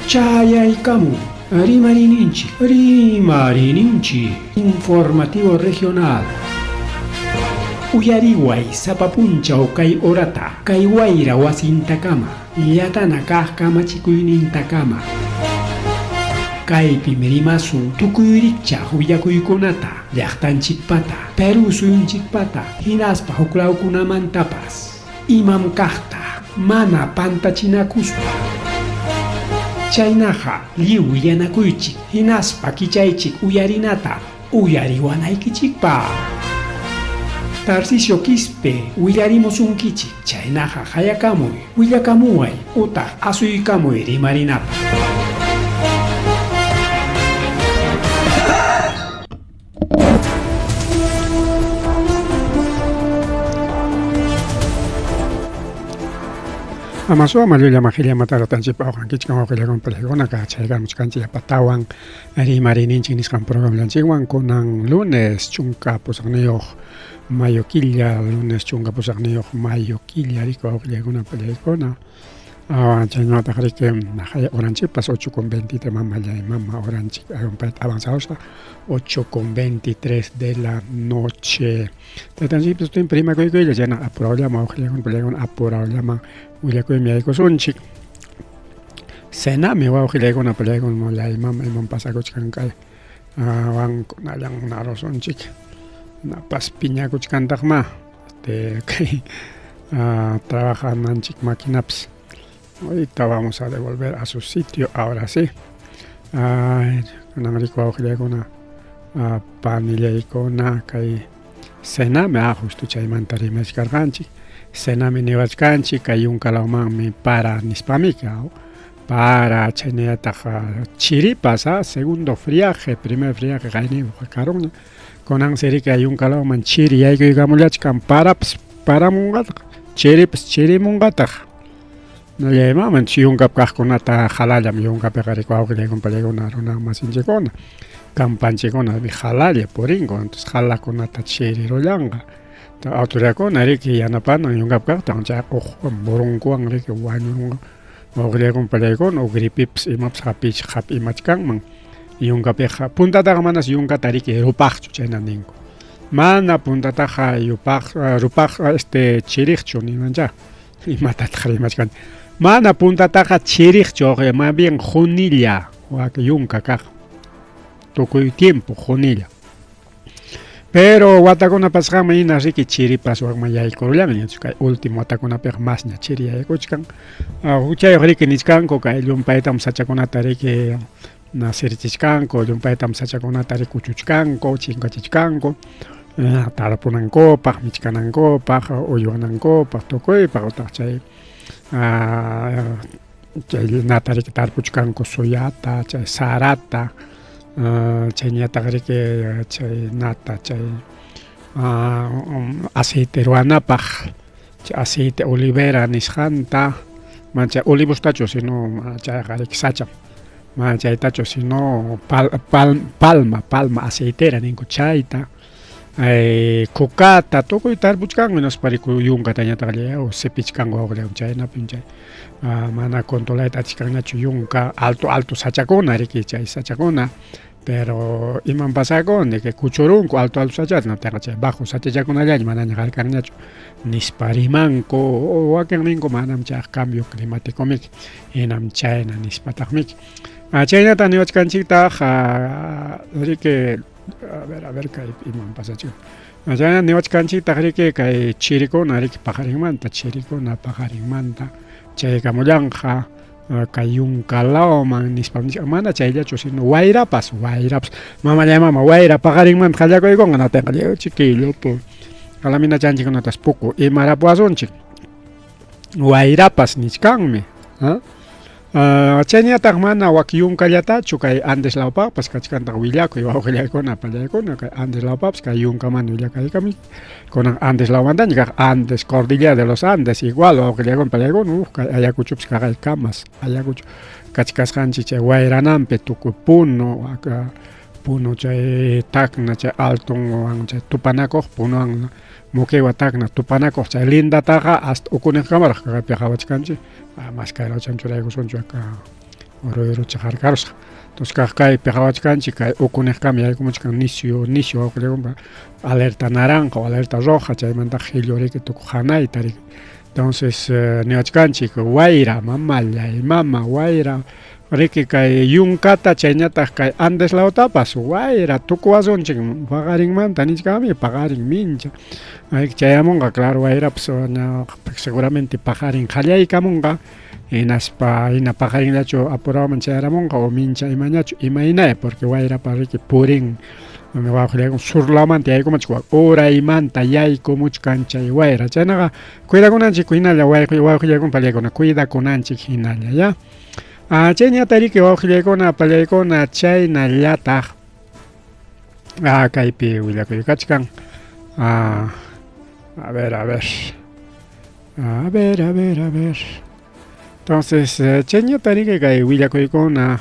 Chayaykamu, Rimarininchi, informativo regional. Uyariway sapapunchaw kay orata, kay wayra wasintakama, yatana kaq kamachikuynintakama. Kaypi mirimasun tukuyricha willakuykunata, llaqtanchikpata, Peru suyunchikpata, hinaspa huklawkunamantapas, imam kaqta, mana pantachinakuspa. Chaynaqa lliw yanakuychik, hinaspa kichaychik uyarinata, uyariwanaykichikpa. Tarcisio Quispe, willarimusunkichik, chaynaqa hayakamuy, willakamuway, utaq asuykamuy rimarinapa. Amaso amalulla mahilia mataratanchik awqankichik awqillawan pelegonaka chaykamuchkanchik patawan rimarininchik nisqan programanchikwan kunan lunes chunka pusaqniyuq mayo killa lunes chunka pusaqniyuq mayo killa riku awqillakuna peleykuna chaynataq riki haya horanchikpas 8:23 mama horanchik avanzadosa 8:23 de la noche. Tatanchik estoy en prima kuykulla chayna apurawllama awqillakuna peleykuna apurawllama willakuymi yaykusunchik. Senami wawqillaykuna peleykuna mulayman iman pasakuchkankay wankunallan narusunchik napas piñakuchkantaqma kay trabajananchik maquinapas. Ahorita vamos a devolver a su sitio, ahora sí. Kunan riku wawqillaykuna panillaykuna kay senami justo chaymanta rimachkarqanchik. Senami niwachkanchik kay yunkalawmanmi para nispamika para chayniyataq chiripas segundo friaje primer friaje qayniwan karunña kunan siri kay yunkalawman chiri yaykuykamullachkan paramunqataq chiripas chirimunqataq nallaymanman yunkap kaqkunata halallam yunkapiqa riku awqillaykuna peleykuna runa masinchikuna kampanchikuna halalla purinku entonces halakunata chirirullanqa autoridadkuna riki yanapanan yunkapkaqta chay murunkuwan riki wañurunqa wawqillaykuna peleykuna gripipas imapas hapi imachkanman yunkapiqa puntataqa manas yunkata riki rupaqchu chayna ninku mana puntataqa rupaq chiriqchu nimancha imatataq rimachkani mana puntataqa chiriqchu más bien junilla waka yunka kaq tukuy tiempo junilla. Pero watakuna pasqanman hina riki chiripas wakman yaykurullanmi kay último watakunapiqa masña chiri yaykuchkan huchayuq riki nichkanku kay llumpaytam sachakunata riki nasirichishkanku llumpaytam sachakunata riki kuchuchkanku chinkachichkanku tarpunankupaq michkanankupaq uywanankupaq tukuypaq utaq chay nata riki tarpuchkanku suyata chay sarata chayniyataq riki chay nata chay aceite ruwanapaq chay aceite olivera nisqanta mana chay olivostachu sino chayqa riki sacham mana chaytachu sino palma aceitera ninku chayta kukata tukuy tarpuchkanku hinaspa riku yunkata ñataq sepichkanku wawqillaykuna chaynapim chay mana controlayta achkanñachu yunka alto sachakuna riki chay sachakuna pero iman pasakuni que kuchurunku alto sachata notaqa chay bajo sachachakunallaña manaña qarkanñachu nispa rimanku wakin ninku manam chay cambio climáticomiki hinam chayna nispataqmiki chaynata niwachkanchiktaq riki a ver kay iman pasachik chayna niwachkanchiktaq riki kay chirikuna riki paqarinmanta chirikuna paqarinmanta chaykamullanqa kay yunkalawman nispamishka mana chayllachu sino wayrapas mama wayra paqarinmanta qallakuykunqa notaqa chiquillopu qalamina chanchikunatas puku imarapuasunchik wayrapas nishkanmi chayniyataq mana wak yunkallatachu kay Andes lawpapas kachkantaq willakuy wawqillaykuna pallaykuna kay Andes lawpapas kay yunkamanta willakaykami kunan Andes lawmantaña kaq Andes cordillera de los Andes igual wawqillaykuna pallaykuna kay ayakuchupas kaqaykamas ayakuchu kachkasqanchik chay wayrananpi tukuy puno chay tacna chay altunwan chay tupanakuq punuwan mukiwa tacna tupanakuq chay lindataqa hasta ukuniqkamaraq kaqaypi qhawachkanchik mas kayrauchan churaykusunchu oro chajarkarosqa. Entonces kay pejawachkanchik kay ukunejkami yaykumunchkan nisyu wawqillaykunpa alerta naranja o alerta roja chaymanta qhilluriki tukuq hanayta riki. Entonces niwachkanchik wayra mamallay mama wayra riki kay yunkata chayñataq kay Andes lautapas wayra tukuwasunchik paqarinmanta nichkami paqarin mincha chayamunqa claro wayrapas seguramente paqarin qallaykamunqa hinaspa hina paqarinllachu apuraman chayaramunqa o mincha imañachu imaynay porque wayrapa riki purin wawqillaykun surlamanta yaykumanchik uraymanta yaykumuchkan chay wayra chaynaqa cuidakunanchik hinalla wawqillaykun pallaykuna cuidakunanchik hinalla ya. Chayñata riki wawqillaykuna pallaykuna chaynallataq kaypi willakuyukachkan a ver entonces chayñata riki kay willakuykuna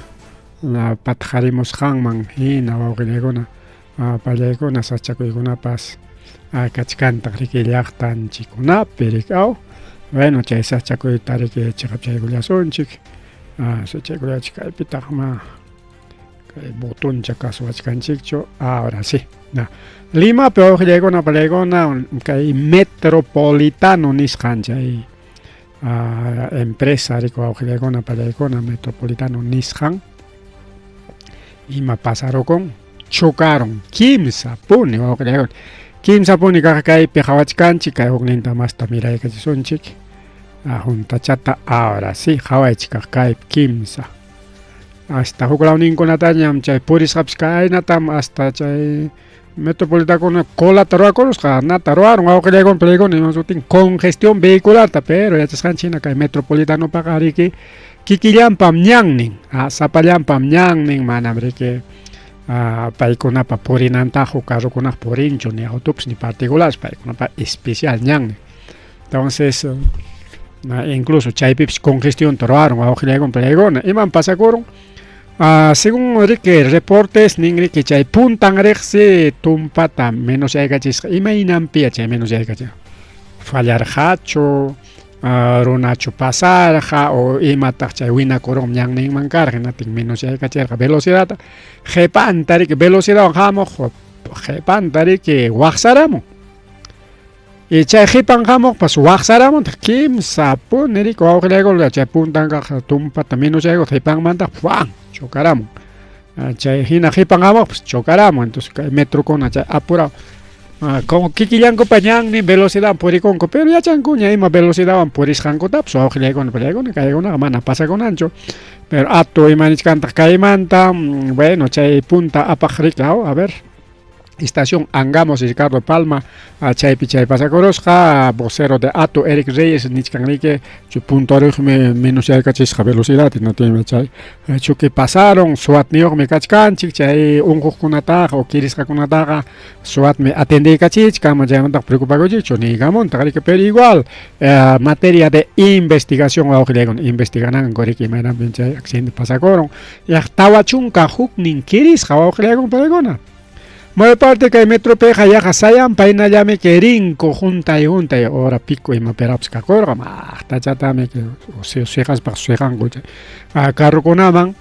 patqarimusqanman hina wawqillaykuna pallaykuna sachakuykunapas kachkantaq riki llaqtanchikkunapi riki bueno chay sachakuyta riki chiqapchaykullasunchik chaykullachik kaypitaqma kay botuncha kasuwachkanchikchu ahora sí Limapi wawqillaykuna pallaykuna kay metropolitano nisqan chay empresa riki wawqillaykuna pallaykuna metropolitano nisqan ima pasarukun chocaron kimsa puni wawqillaykuna kimsa puni kaq kaypi qhawachkanchik kay hukninta masta miraykachissunchik juntachata ahora sí qhawaychik kaypi kimsa hasta huk lawninkunatañam chay purisqapis kaynatam hasta chay metropolitano colata ruwakurusqa nata ruwaron wawqillaykuna pallaykuna imashutin congestión vehicularta pero yachasqanchikna kay metropolitanopaqa riki kikillanpam ñannin sapallanpam ñannin manam riki paykunapa purinantaq huk carrukunaq purinchu ni autobus ni particulares paykunapa especial ñannin entonces incluso chaypipis congestión ruwaron wawqillaykuna pallaykuna iman pasakurun según riki reportes nin riki chay puntan riqsi tumpata menos yaykachisqa imaynanpiya chay menos yaykachisqa fallarqachu runachu pasarqa o imataq chay winakurun ñanninman karqa hinatin menos yaykachirqa velocidadta qhipanta riki velocidadwan hamuq qhipanta riki waqsaramun y chay qipan hamuqpas waqsaramuntaq kimsa puni riki wawqillaykuna chay puntan kaq tumpata menos yaykuq qipanmanta ¡fuan! Chocaramun chay hina qipan hamuqpas chocaramun entonces kay metrokuna chay apurado como kikillankupa ñannin velocidad purikunku pero yachankuña ima velocidadwan purisqankutapas wawqillaykuna pallaykuna kaykunaqa mana pasakunanchu pero atu imanichkantaq kaymanta bueno chay punta apaq riki a ver estación Angamos Ricardo Palma chaypi chay pasakurusqa vocero de Ato Eric Reyes nichkan riki chu punto oriqmi menos yaykachisqa velocidad hinatimi chay chuki pasaron suatniyuqmi kachkanchik chay unquqkunataqa o kirisqakunataqa suatmi atendiykachichkan chaymantaq preocupakunchikchu niykamuntaq riki pero igual materia de investigación wawqillaykuna investigananku riki imaynanpin chay accidente pasakurun llaqtawa chunka huknin kirisqa wawqillaykuna pallaykuna mayor parte kay metropeqa yaqa sayanpa hinallami rinko juntay hora pico imapirapas kakurqa tachatami siqaspaq siqanku chay carrukunaman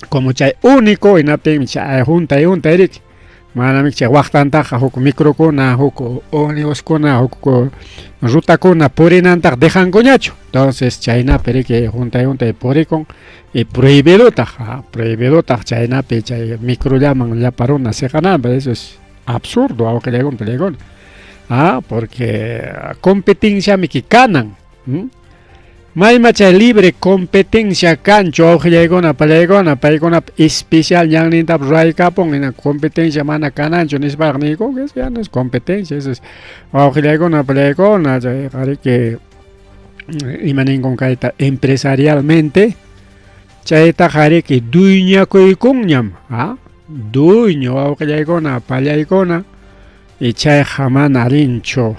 como chay único hinaptinmi chay juntay riki manami chay waqtantaqa huk microkuna huk ómnibuskuna huk rutakuna purinantaq dejankuñachu entonces chaynapi riki juntay purikun y prohibidotaq chaynapi chay microllaman llapa runa siqananpa eso es absurdo wawqillaykuna pallaykuna porque competenciami kanan mayma chay libre competencia kanchu wawqillaykuna pallaykuna paykuna especial ñannintapas ruwaykapun hina competencia mana kananchu nispaq niyku eso ya no es competencia eso es wawqillaykuna pallaykuna chay riki imaninkun kayta empresarialmente chaytaqa riki dueñakuykunñam dueño wawqillaykuna pallaykuna y chayqa mana rinchu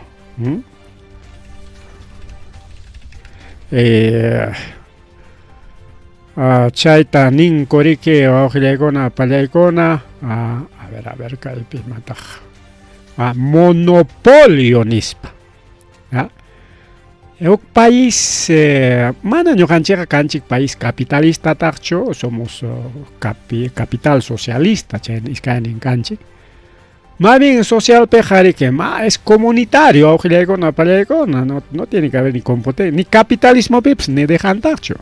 chayta ninku riki wawqillaykuna pallaykuna a ver kaypi imataq monopolio nispa un país, mana ñuqanchikqa kanchik país capitalista taqchu, somos capital socialista, chayna iskaynin kanchik. Más bien social que es comunitario, awqillaykuna pallaykuna, no tiene que haber ni competencia, ni capitalismo pips, ni dejan taqchu.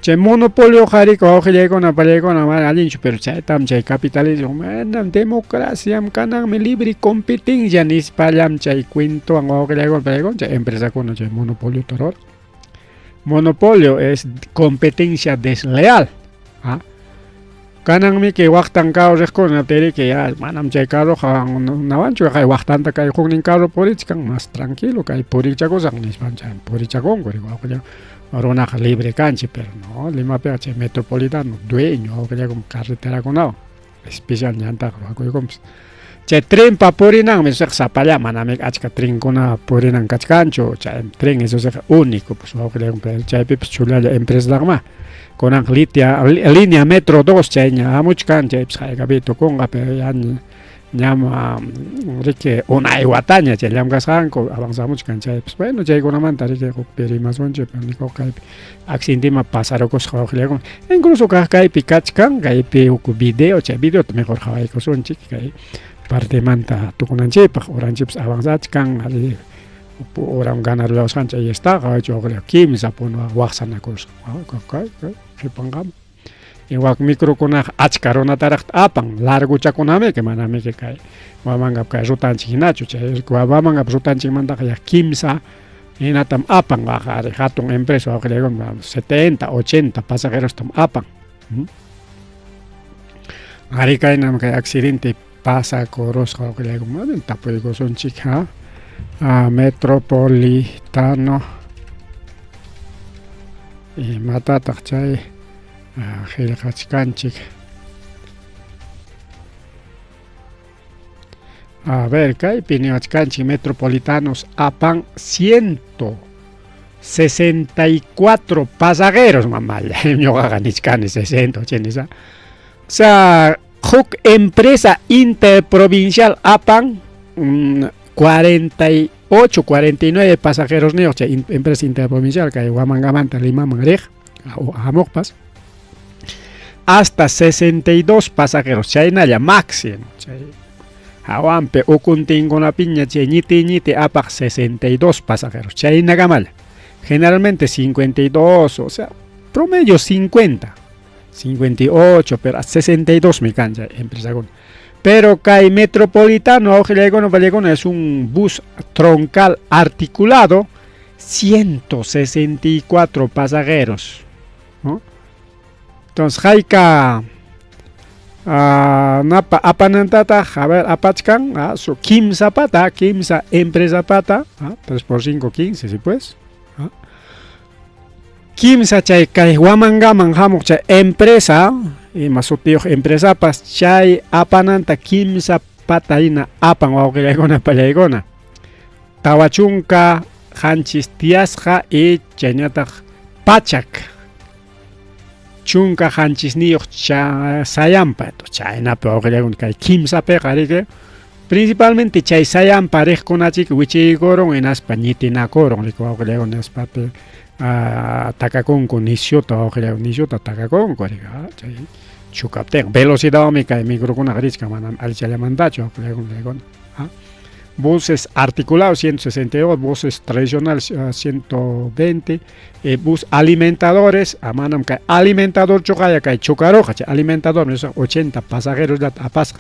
Chay monopolio qharika awqillaykuna pallaykuna mana allinchu, pero chaytam chay capitalismo, manam democraciam kananmi libre competencia nispallam chay cuentowan awqillaykuna pallaykuna chay empresakuna chay monopolio toror. Monopolio es competencia desleal. Kananmi que waqtan carro riqkuna tiri que ya manam chay carro nawanchu kay waqtanta kay huknin carro purichkan más tranquilo kay purichakusaq nispan chay purichakunku riku awqillayku. Runaqa libre canchi, pero no, Limapiqa chay metropolitano dueño awqillaykum carreterakunawan especial ñantaqa ruwakuykunpis. Chay trenpa purinanmi sapalla manami achka trenkuna purinan kachkanchu, chay tren eso único pues awqillaykum chaypipas chulalla empresalaqma. Kunan línea metro 2 chayña hamuchkan chaypis haykapi tukunqa pero ya ñam riki unay wataña chay llamkasqanku avanzamuchkan chaypis bueno chaykunamanta riki huk pirimasunchu pero niko kaypi accidentema pasarukusqa awqillaykuna incluso kaypi kachkan kaypi huk video chay videota mejor hawaykusunchik kay partemanta tukunanchipaq uranchipis avanzachkan ali oram ganaruyawsqancha ahí está kimsa punuqa waqsanakusqa ripanqama igual microkunaqa achka runataraq apan larguchakunami que manami que kay wamanqa kay rutanchik hinachu chay wamanqa rutanchikmantaqa ya kimsa hinatam apan ari hatun empresa awqillaykuna 70 80 pasajeros tam apan ari kaynam kay accidente pasa korosqa awqillaykuna tapuykusunchik metropolitano y matataq chay qillqachkanchik. A ver, kaypi niwachkanchik metropolitanos apan 164 pasajeros mamalla ñuqaqa nichkani 60 80 o sea huk empresa interprovincial apan 48 49 pasajeros niyoq chay empresa interprovincial kay Huamangamanta Limaman riq hamuqpas hasta 62 pasajeros chaynalla máximo chay hawanpi ukuntinkunapiña chay ñiti apaq 62 pasajeros chaynakamalla generalmente 52 o sea promedio 50 58 pero 62 mi cancha empresakuna. Pero kay metropolitano awqillaykuna pallaykuna es un bus troncal articulado 164 pasajeros, ¿no? Entonces hayka napa apanantata a ver apachkan su kimsa pata kimsa empresa pata 3 por 5 15 si pues kimsa chay kay Huamangaman hamuq chay empresa y masutiyoq empresapas chay apananta kimsa patayna apan wawqillaykuna pallaykuna tawachunka qanchis tiyasqa y chayñataq pachak chunka qanchisniyuq sayampa chaynapi wawqillaykuna kay kimsapiqa riki principalmente chay sayampa riqkunachik wichiykurun hinaspa ñitinakurun riki wawqillaykuna nispapi takakunku nisyuta wawqillaykuna nisyuta takakunku riki chay chukaptiqa velocidadmi kay microkunaqa richka manam allichallamantachu wawqillaykuna buses articulados 162, buses tradicionales 120, bus alimentadores, manam kay alimentador chukaya kay chukaroqa chay alimentador 80 pasajeros la tapasqa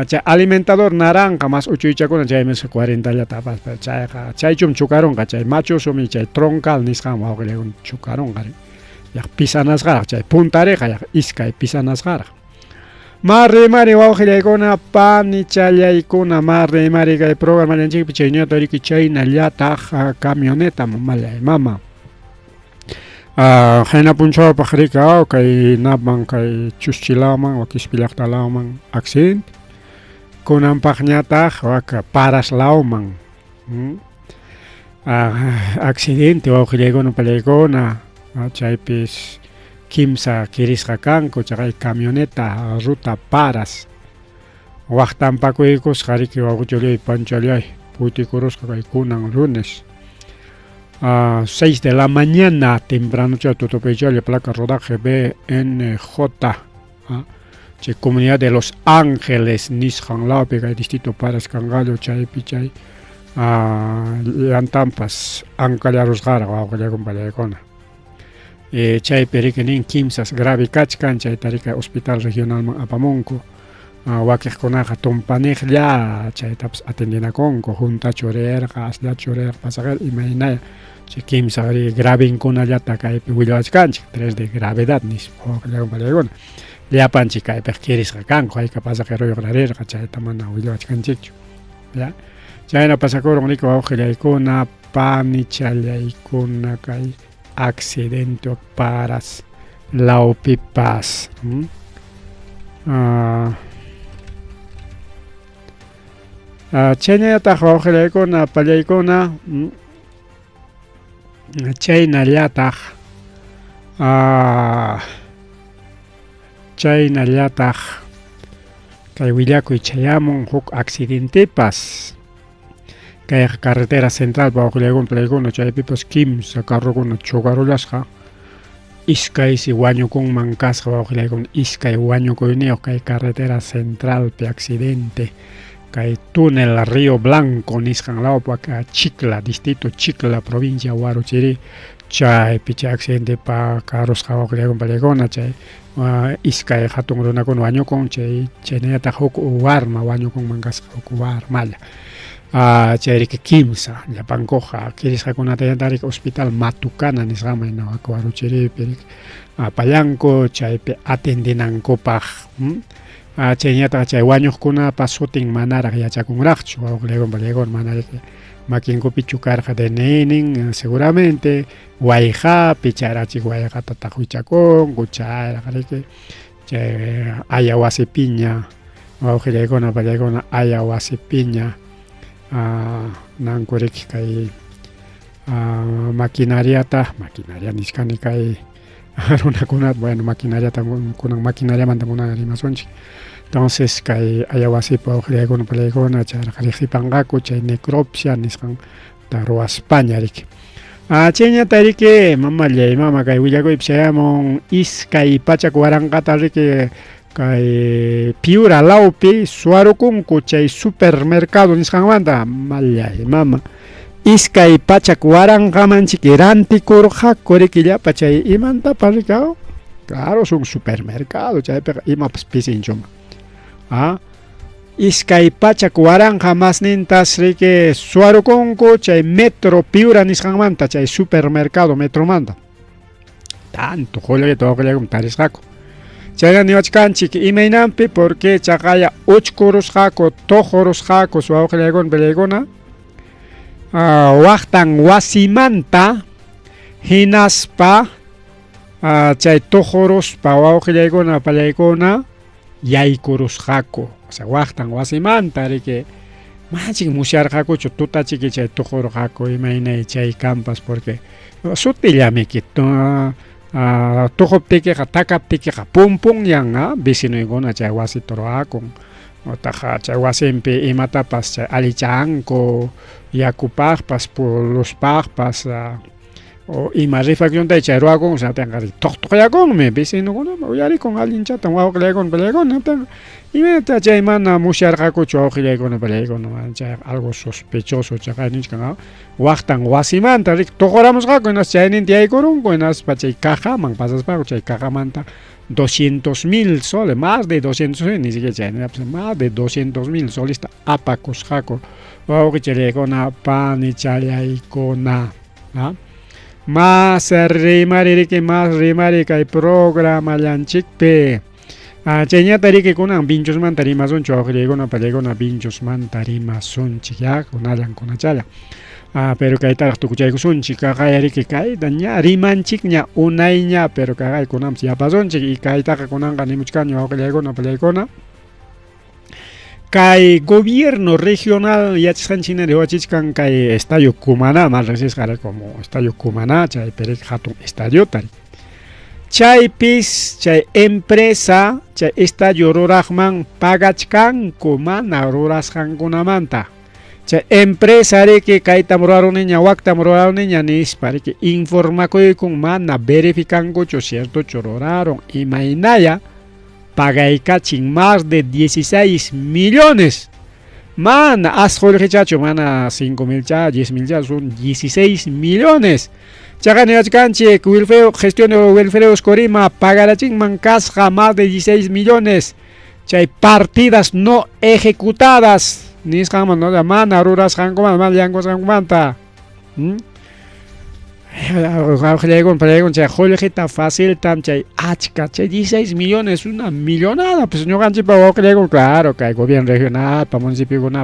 chay alimentador naranja más uchuychakuna chay 40 la tapasqa chaychum chukaronqa chay machusumi chay troncal nisqan wawqillaykuna chukaronqa yaq pisanasqaraq chay puntareqa yaq iskay pisanasqaraq Marrimari wawqillaykuna pani challaykuna marrimari kay programa llanchikpi chayñata riki chaynallataq camioneta mamallay mama hayna punchawpaq riki kay napan kay Chushchilawman Quispi llaqtalawman accidente kunanpaqñataq waka Paraslawman accidente wawqillaykuna pallaykuna chaypis kimsa kirisqa kanku chay camioneta ruta Paras waqtanpakuykusqa riki wawqilluy panchalay putikurusqa kay kunan lunes a 6 de la mañana, temprano, chay Totopecholia, placa rodaje BNJ, chay Comunidad de Los Ángeles, Nishan Laupe, distrito Paras Cangallo, chay Pichay, Lantampas, Ancalia Rosgara, Aguaya Compalecona. Chay Periquenin, Kimsas, Gravi Kachkan, chay Tarica Hospital Regional Apamonco, Wakej Conaja, Tompaneglia, chay Taps Atendina Conco, Junta Chorerga, Asla Chorer, Pasager, Imainaya, chay Kimsa, Gravin Conayata, cay Pihuilachkanch, 3 de gravedad, Nis, Aguaya Compalecona. Ya panchica, perquieres Racanco, hay capaz de que chay Tamana, Huilachkanchicho. Ya. Chayna pasacoro rico aujela icona panichala icona kay accidente paras laupipas. Chayna yataq aujela icona palla icona chayna yataq chayna yataq kay willakuy chayamun huk accidentepas. Kay carretera central para Ojilegon Playgono, Chaypipas Kimsa, Carrogona, Chogarolasja, Iskay si Guaño con Mancasja, Ojilegon, Iskay Guaño Coineo, Kay carretera central, pe accidente, Kay túnel Río Blanco, Nisjan Laupa, Chicla, distrito Chicla, provincia Huarochiri, Chay picha accidente pa Carrosja, Ojilegon Playgona, Chay, Iskay Hatun Rona con Guaño con Chay, Cheneta Hok Uarma, Guaño con Mancasja, Uarmala. Chayrik Kimsa, la Pancoja, quieres con Atayatarik Hospital Matucana, Nisrama, en Acuaruchiri, Payanco, Chaype Atendinanco Paj, Chayata, Chayguaños Kuna, Pasotin Manara, Yachacun Racho, Oglegon, Balegon, Manare, Maquinco Pichucarja de Nenin, seguramente, Guayja, Picharachi, Guayja, Tatajuichacón, Guchara, Ayahuasi Piña, Oglegon, Balegon, Ayahuasi Piña. Nankurik kay maquinaria niskani kay runakunat, bueno, maquinaria kunang maquinaria mantamuna rimasonchi. Entonces kay ayawasi pa ojegon pelegona charjaripangaku chay necropsia niskan taro España rik. Chenya tarike mama kay willago ipsayamon iskay pachak warangata rike kay Piura Laupi suarukunku chay supermercado nisqanmanta mallay mama iskay pachak waranqamanchik rantikurqaku rikillapa chay imanta parikao claro es un supermercado chaypiqa imapas pisinchuma iskay pachak waranqa masnintas riki suarukunku chay metro Piura nisqanmanta chay supermercado metromanta tanto jollallata waqllakum tarisqaku chayqa niwachkanchik imaynanpi porque chaqaya uchkurusqaku toqurusqaku suwawqillaygun peleykuna waqtan wasimanta hinaspa chay toquruspa wawqillaykuna peleykuna yaykurusqaku o sea waqtan wasimanta riki manchik musyarqakuchu tutachiki chay toqurqaku imaynay chay kampas porque sutillamiki Tujoptikiqa takaptikiqa pumpunyan vecinoykuna chay wasi toroakun otaqa chay wasinpi imatapas chay allichanku yakupaqpas puluspaqpas o ima refaccionta chay ruakun satanqari toqtoqyakunmi vecinokuna uyarikun allinchatan wawqillaykuna peleykuna imata chay mana musyarqakuchu wawqillaykuna peleykuna chay algo sospechoso chaqay niskan waqtan wasimanta rik toqoramusqaku inas chayninti yaykurunku inaspa chay cajaman pasaspaku chay cajamanta 200,000 soles, más de 200,000, ni siquiera chay más de 200,000 soles apakusqaku wawqichallaykuna panichallaykuna más rimari kay programa llanchikpi chayñata riki kunan vinchusmanta rimasunchu wawqillaykuna peleykuna vinchusmanta rimasunchik ya kunallan kunachala pero kaytaraq tukuchaykusunchik kaqaya riki kayta ña rimanchik ña unayña pero kaqay kunapas yapasunchik y kaytaqa kunanqa nimuchkani wawqillaykuna peleykuna kay gobierno regional yachasqanchikna riwachishkan kay estadio Cumaná mal resisqara como estadio Cumaná chay perik hatun estadio tari chaypis chay empresa chay estadio ruraqman pagachkanku mana rurasqankunamanta Chay empresario que kaita moraro niña wakta moraro niña nis para que informa con mana verifican cocho cierto chororaron y mainaya paga y caching más de 16 millones. Mana, haz Jorge Chacho, mana 5.000 ya, 10.000 ya, son 16 millones. Chagan y canche, gestión de welfare Oscorima, pagará ching mancasja más de 16 millones. Chay partidas no ejecutadas. Ni es como no la mana, ruras hangoman, mal yangos hangomanta. Pregun, chay, Jorge fácil tam chay, achka, chay 16 millones, una millonada. Pues no ganche para claro, que hay gobierno regional, para municipio con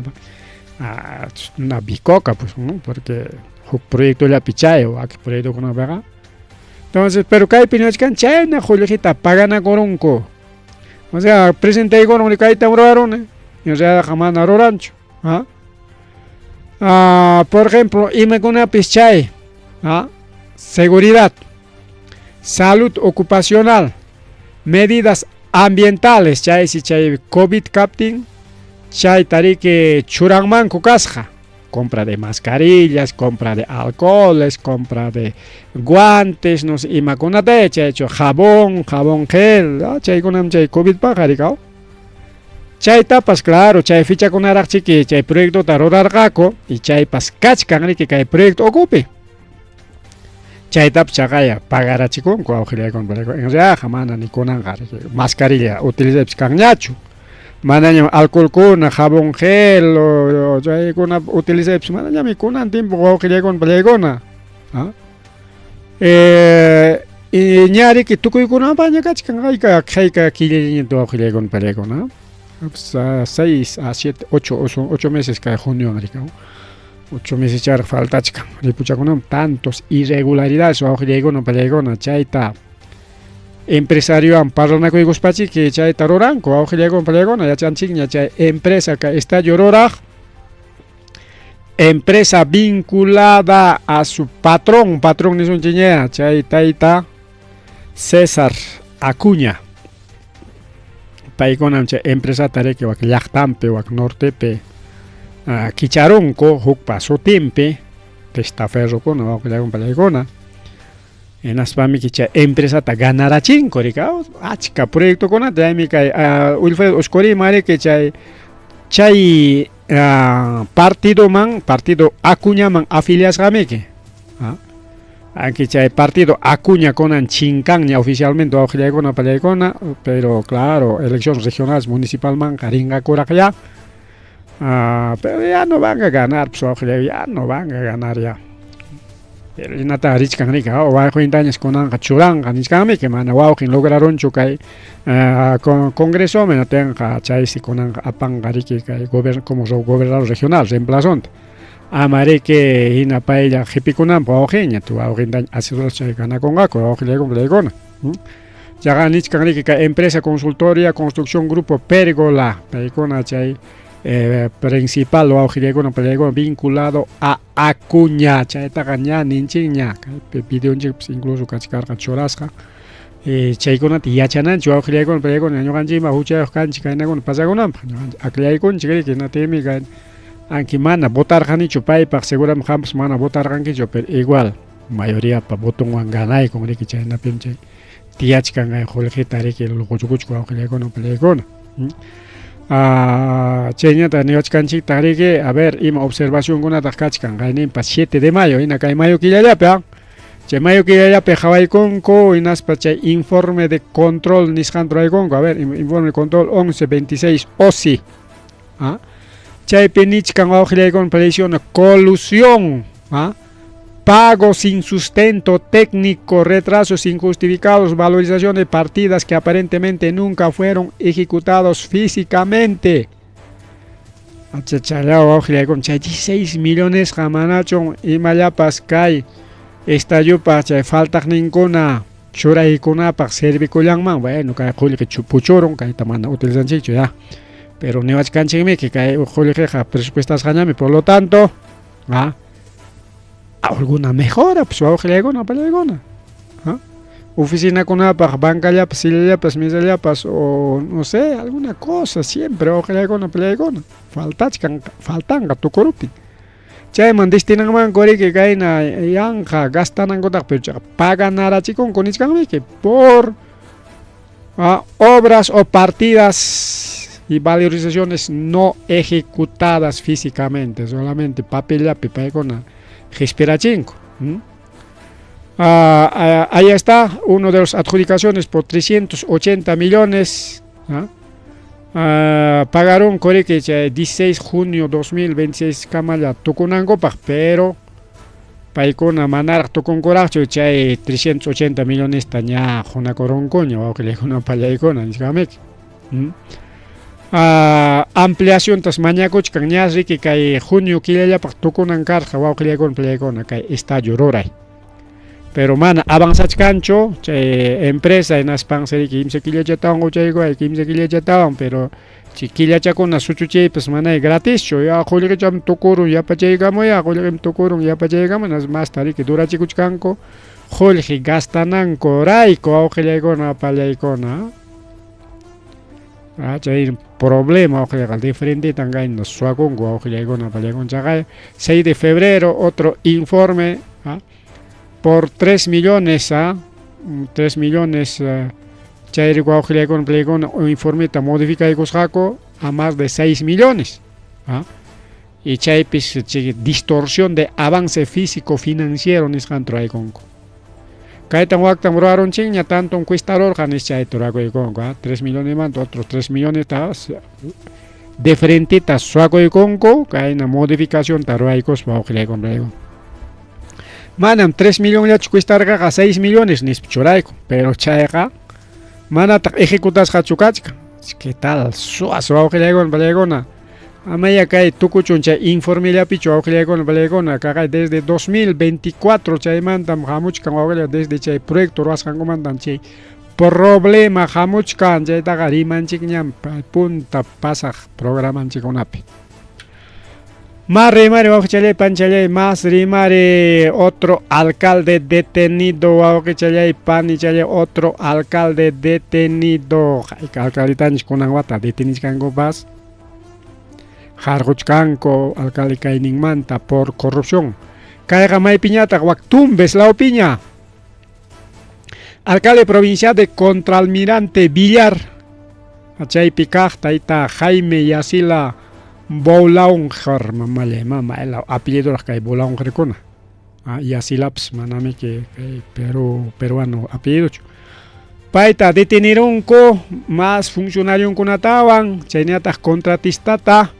una bicoca, pues, ¿no? Porque el proyecto la pichaya o aquí proyecto con una vega. Entonces, pero que hay opiniones que chay, na Jorge pagan a coronco. O sea, presenté con un caita broaron, o sea, jamás na rancho. Por ejemplo, y me con una pichaya. Seguridad, salud ocupacional, medidas ambientales, chay si chay COVID capting, chay tarique churangman kukasja, compra de mascarillas, compra de alcoholes, compra de guantes, no sé, y macunate, chay hecho jabón gel, chay kunam chay COVID pajaricao. Chay tapas claro, chay ficha con arachique, chay proyecto tarodar gaco, y chay pas kachkan que chay proyecto ocupe. Chaitap chagaya pagará chico con auxilia con en sea jamana ni con angar mascarilla utiliza pscanyachu manaña alcohol con jabón gel o ya con utiliza manaña mi con tiempo auxilia con pelegona y ñari que tú con una paña cachcan hay que kili to auxilia con pelegona 6 a 7 8 meses que junio americano 8 meses ya falta chica, le pucha con tantos irregularidades o ajo no pelegona chaita empresario amparo na cuigos pachi que chaita roranco ajo con pelegona ya chanchigna chay empresa que está llorora empresa vinculada a su patrón es un chiñea chaita César Acuña paicona empresa tare que va que yachtampe o nortepe Kicharonco, Hukpa Sotempe, Testaferro con la Palegona. En Aspami Kicha empresa ta ganará chinco, ricao, achka proyecto con Atamica, Wilfred Oscori Mare que chay partido Acuña man afilias Rameke. Aquí chay partido Acuña con Chincaña oficialmente Ojilegona Palegona, pero claro, elecciones regionales municipal man, Caringa Coracaya. Pero ya no van a ganar, pues ya no van a ganar ya. Pero ya no está rich kan rica, o va a cuentañas con anga churanga, ni kami que man, wow, que lograron chukai congreso me no tenga chay si con anga apangari que como son gobernador regional, reemplazante. Amare que ina paella hipikunam po ojeña, tu ojeña así chay gana con gaco, ojeña con legona. Ya ganich kan rica empresa consultoría construcción grupo Pergola, pericona chay principal o auxiliar pelego vinculado a Acuña, chaita gaña ninchiña, pidió incluso cachicar cachorasca, chaicona tiachanan, yo auxiliar con pelego en año ganjima, hucha canchi caina con pasagonam, acliay con chigri que no temi gan, aunque mana votar gani chupai para segurar jams mana votar ganki yo, pero igual mayoría para botón wanganay con el que chaina pinche tiachkan ay jorge tare que lo cochucucho auxiliar con pelego. Cheña taniochkanchi tarike a ver ima observación con atakachkan gainin pa 7 de mayo ina kai mayo killallape che mayo killallape hawai konko inas pa che informe de control nisjantro ay konko a ver informe de control 1126 OSI chay penichkan auxiliar con presión colusión pago sin sustento técnico, retrasos injustificados, valorización de partidas que aparentemente nunca fueron ejecutados físicamente. Achachalao, con 16 millones jamanacho y mayapas kai estalló para falta ninguna chura y con para servir con bueno, que juli que chupuchoron, que tamana utilizan chicho ya. Pero no es canchime que juli que presupuestas ganame, por lo tanto, alguna mejora, pues ojalá no pelegona. oficina kunapaq bancallapas, sillallapas, mesallapas o no sé, alguna cosa siempre wawqillaykuna pillaykuna faltanqa tukurupi. Chayman destinanman kuriki kayna yanqa gastanankutaq pero paganarachikun nisqanmiki por obras o partidas y valorizaciones no ejecutadas físicamente, solamente papellapi paykuna qhispirachinku. Ahí está uno de las adjudicaciones por 380 millones. Pagaron correcto 16 de junio 2026 kamala tukunankopak, pero paykuna manar tukunkuraqchu chay 380 millones taña junakoronkuña wawqillaykuna pallaykuna nisqamiki. Ampliación tas mañakuchkan ña riki kay junio kilallapaq tukunan karqa wawqillaykuna pallaykuna kay estadio ruray. Pero mana avanzachkancho chay empresa enaspan seriki kimsa killachatawan chaykuay kimsa killachatawan, pero chi killachakuna suchuchaypas mana gratischo ya qullqicham tukurun yapachaykamuya qullqim tukurun yapachaykamunas mas tariki durachikuchkanku qullqi gastananku rayku wawqillaykuna pallaykuna. Chay problema wawqillaqa diferente tangayna suwakunku wawqillaykuna pallaykuna. Chaqay 6 de febrero otro informe por 3 millones, 3 millones chayri wawqillaykuna pallaykuna informita modificaykusqaku a más de 6 millones. Y chaypis distorsión de avance físico financiero nisqan turaykunku. Kaytan waktan ruarunchik ña tanto encuestadorqa nis chay turakuykunku 3 millones manto otros 3 millones diferentita suwakuykunku kayna modificación ta ruraykuspa wawqillaykuna pallaykuna. Manam 3 millones cuestarqa 6 millones nispa churayku, pero chayqa manataq ejecutasqachu kachka. ¿Qué tal? Suas wawqillaykuna pallaykuna. Amaya kay tukuchun chay informellapichu wawqillaykuna pallaykuna kaqay desde 2024 chaymantam hamuchkan wawqilla desde chay proyecto ruwasqankumantam chay problema hamuchkan chaytaqa rimanchik ñam punta pasaq programanchikunapi. Más rimari wawqichalay panchalay, más rimari otro alcalde detenido wawqichalay panichalay, otro alcalde detenido. Alcaldetanchik kunan wata detenishkankupas harquchkanku alcalde kayninmanta por corrupción. Kayqa maypiñataq Tumbes la opiña. Alcalde provincial de Contralmirante Villar. Chaypi kaq tayta Jaime Yasila Boulanger mama el apellido kay Boulanger kuna. Yasilaps manami que peruano apellido. Paita detenieronku más funcionario kunatawan chaynataq contratistata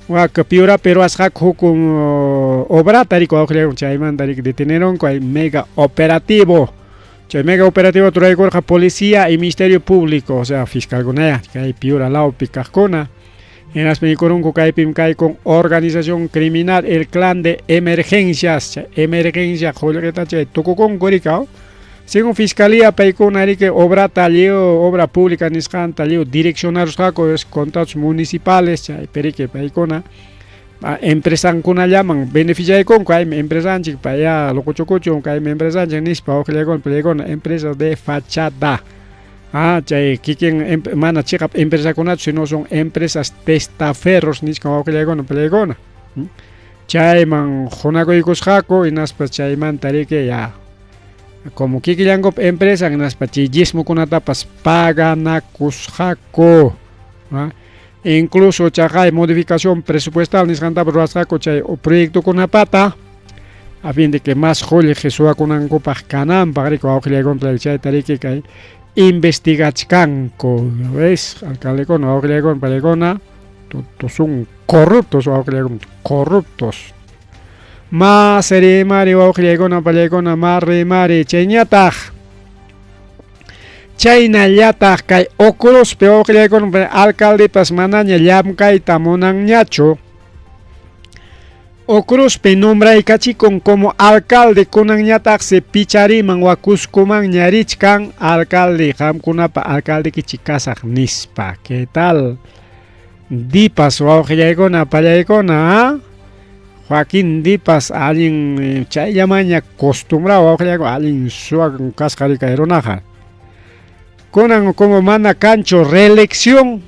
waka piura pero asqak hukum obra tariku wawqillaykuna chaymanta detenieronku hay mega operativo. Chay mega operativo turaykurqa policía y ministerio público, o sea fiscalkunaya kay piura laupi kaqkuna. En las penicorunku kaypim kay con organización criminal el clan de emergencias, emergencia qullqita chay tukukunkurika. Según fiscalía paykuna riki obra talio, obra pública nisqan talio direccionarios es contratos municipales chay perike paykuna empresankuna llaman beneficiaykunku kay empresanchik paya locuchukuchun kay empresanchik nispa wawqillaykuna pallaykuna empresas de fachada. Chay kikin mana chiqap empresakunachu sino son empresas testaferros nisqa wawqillaykuna pallaykuna. Chayman qunakuykusqaku hinaspa chaymanta riki ya como kikillankup empresa hinaspa chillismukunatapas paganakusqaku. Incluso chaqay modificación presupuestal nisqantapas ruwasqaku chay proyectokunapata a fin de que más qullqi suwakunankupaq kananpaq riki wawqillaykuna chayta riki kay investigachkanku. ¿Ves? Alcaldekuna wawqillaykuna pallaykuna son corruptos wawqillaykuna corruptos. Más rimari wawqillaykuna pallaykuna más rimari chayñataq chaynallataq kay Ocruzpi wawqillaykuna alcaldepas manaña llamkayta munanñachu. Ocruzpi nombraykachikun como alcalde kunanñataqsi pichariman wakuskuman ñarichkan alcalde qamkunapa alcalde kichikasaq nispa. ¿Qué tal? Dipas wawqillaykuna pallaykuna Joaquín Dipas alguien chay llamaña acostumbrado a alguien suag cascarica eronaja. Conan como manda cancho reelección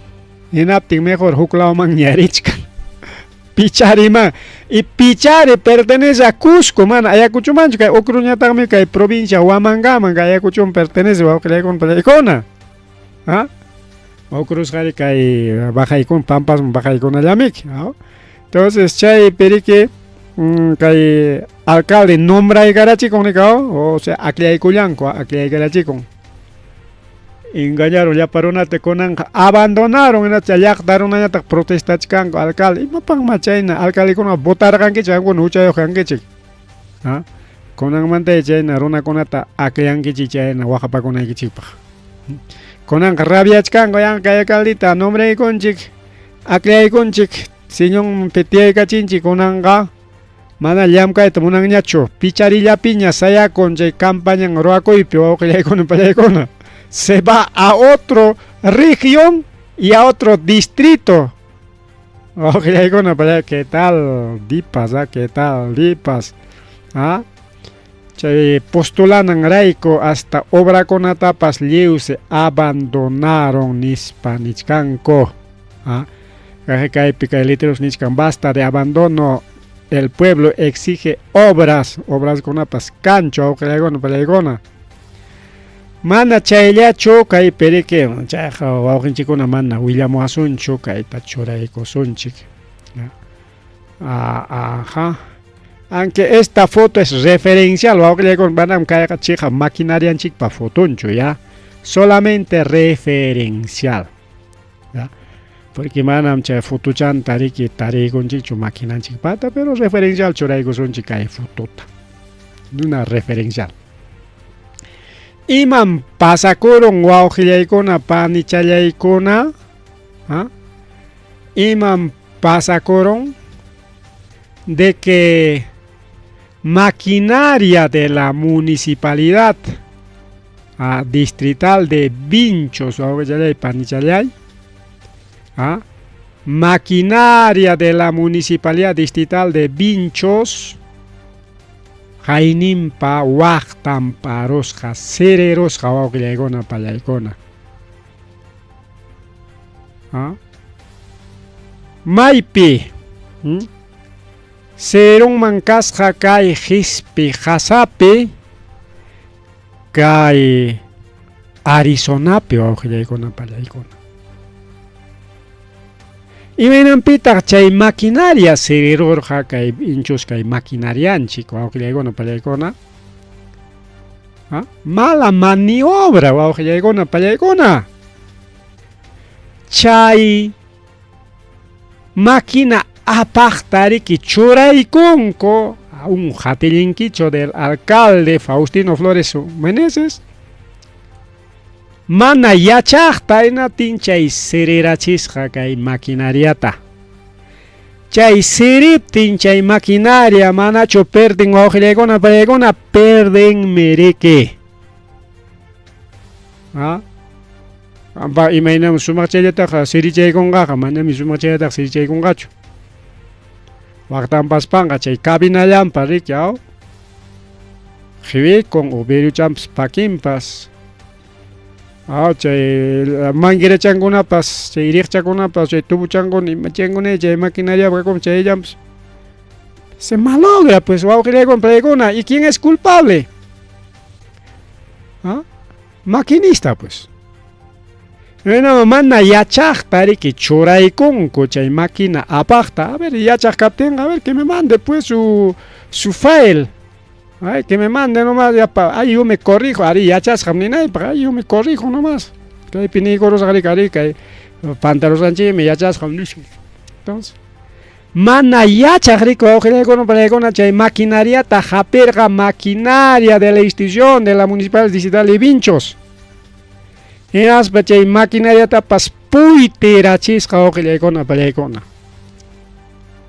en aptin mejor juklao man ñarichkan. Pichari man y Pichari pertenece a Cusco man Ayacucho mancho que ocruñatami que provincia Huamangaman que Ayacucho pertenece a con Palaicona. ¿Ah? Ocruz jari que bajaicon pampas bajaicon allamik. Entonces chay perique que alcalde nombra y garachi con o sea aquí hay cuyanco aquí hay garachi con engañaron ya para una te conan abandonaron en la chayak daron una protesta chicango alcalde y mapang machaina alcalde con votar kan que chango no chayo kan que chik ah conan mante chaina rona conata aqueyan que chichaina oaxaca con que chipa conan rabia chicango yang kaya alcaldita nombre con chik aquí hay con chik señor petia cachinchi conanga mana llamka itamunang ñacho Picharilla piña saya con campaña en Roaco y pio que con Palaicona se va a otra región y a otro distrito. ¿Qué tal Dipas? ¿Qué tal Dipas? ¿Ah? Postulanan raico hasta obra con etapas se abandonaron nispanichcanco. ¿Ah? Basta de abandono. El pueblo exige obras con apas cancho Palaicona. Mana chaylla choca y perique chaja o chico una mana William Asun choca y tachora y cosonchic. Ajá. Aunque esta foto es referencial, o que con banam kaya chica maquinaria en chic pa fotoncho ya. Solamente referencial. ¿Ya? Porque manam chay foto chan tariki con chicho máquina en chic pata, pero referencial chora y cosonchica y fotota. Una referencial. Iman pasakoron waujillaykuna panichallaykuna iman pasakoron de que maquinaria de la municipalidad distrital de Vinchos maquinaria de la municipalidad distrital de Vinchos Jainimpa Wachtampa Rosja Sererosja Wauquillaykuna Palaicona. Maypi Serón Mancasja Kai Hispi Jasapi Kai Arizonapi Wauquillaykuna Palaicona. Y menampita chay maquinaria serirorja kay hinchos kay maquinarianchik wauqillaykuna pallaykuna mala maniobra wauqillaykuna pallaykuna chay máquina apaqtariki churaykunku un jatillinkicho del alcalde Faustino Flores Meneses mana yachaqta inatin chay serirachisqa kay maquinariata chay siriptin chay maquinaria manacho perden wauqillaykuna pallaykuna perden mereke imaynam sumaq chayllataqa sirichaykunqaqa manami sumaq chayllataqa sirichaykunqachu waqtanpaspanqa chay cabinallampa riki Jiwikon o beruchampas paquimpas chay manguerachankunapas chay riqchakunapas chay tubuchankuna imachankuna chay maquinaria como chay llampas se malogra pues wauqillaykuna pallaykuna y quién es culpable maquinista pues bueno mana yachaqta riki churaykunku chay máquina apaqta a ver yachaq kaptin a ver que me mande pues su file. Ay, que me mande nomás, ya ay, yo me corrijo, ari yachas jamninay, ay, yo me corrijo nomás. Que pinicoros ari que pantalos anchi me yachas jamnish. Entonces, mana yachas rico, ojele con palegona chay maquinaria tajaperga maquinaria de la institución de la municipalidad distrital de Vinchos. Y aspa chay maquinaria tapas puitera chisca ojele con palegona.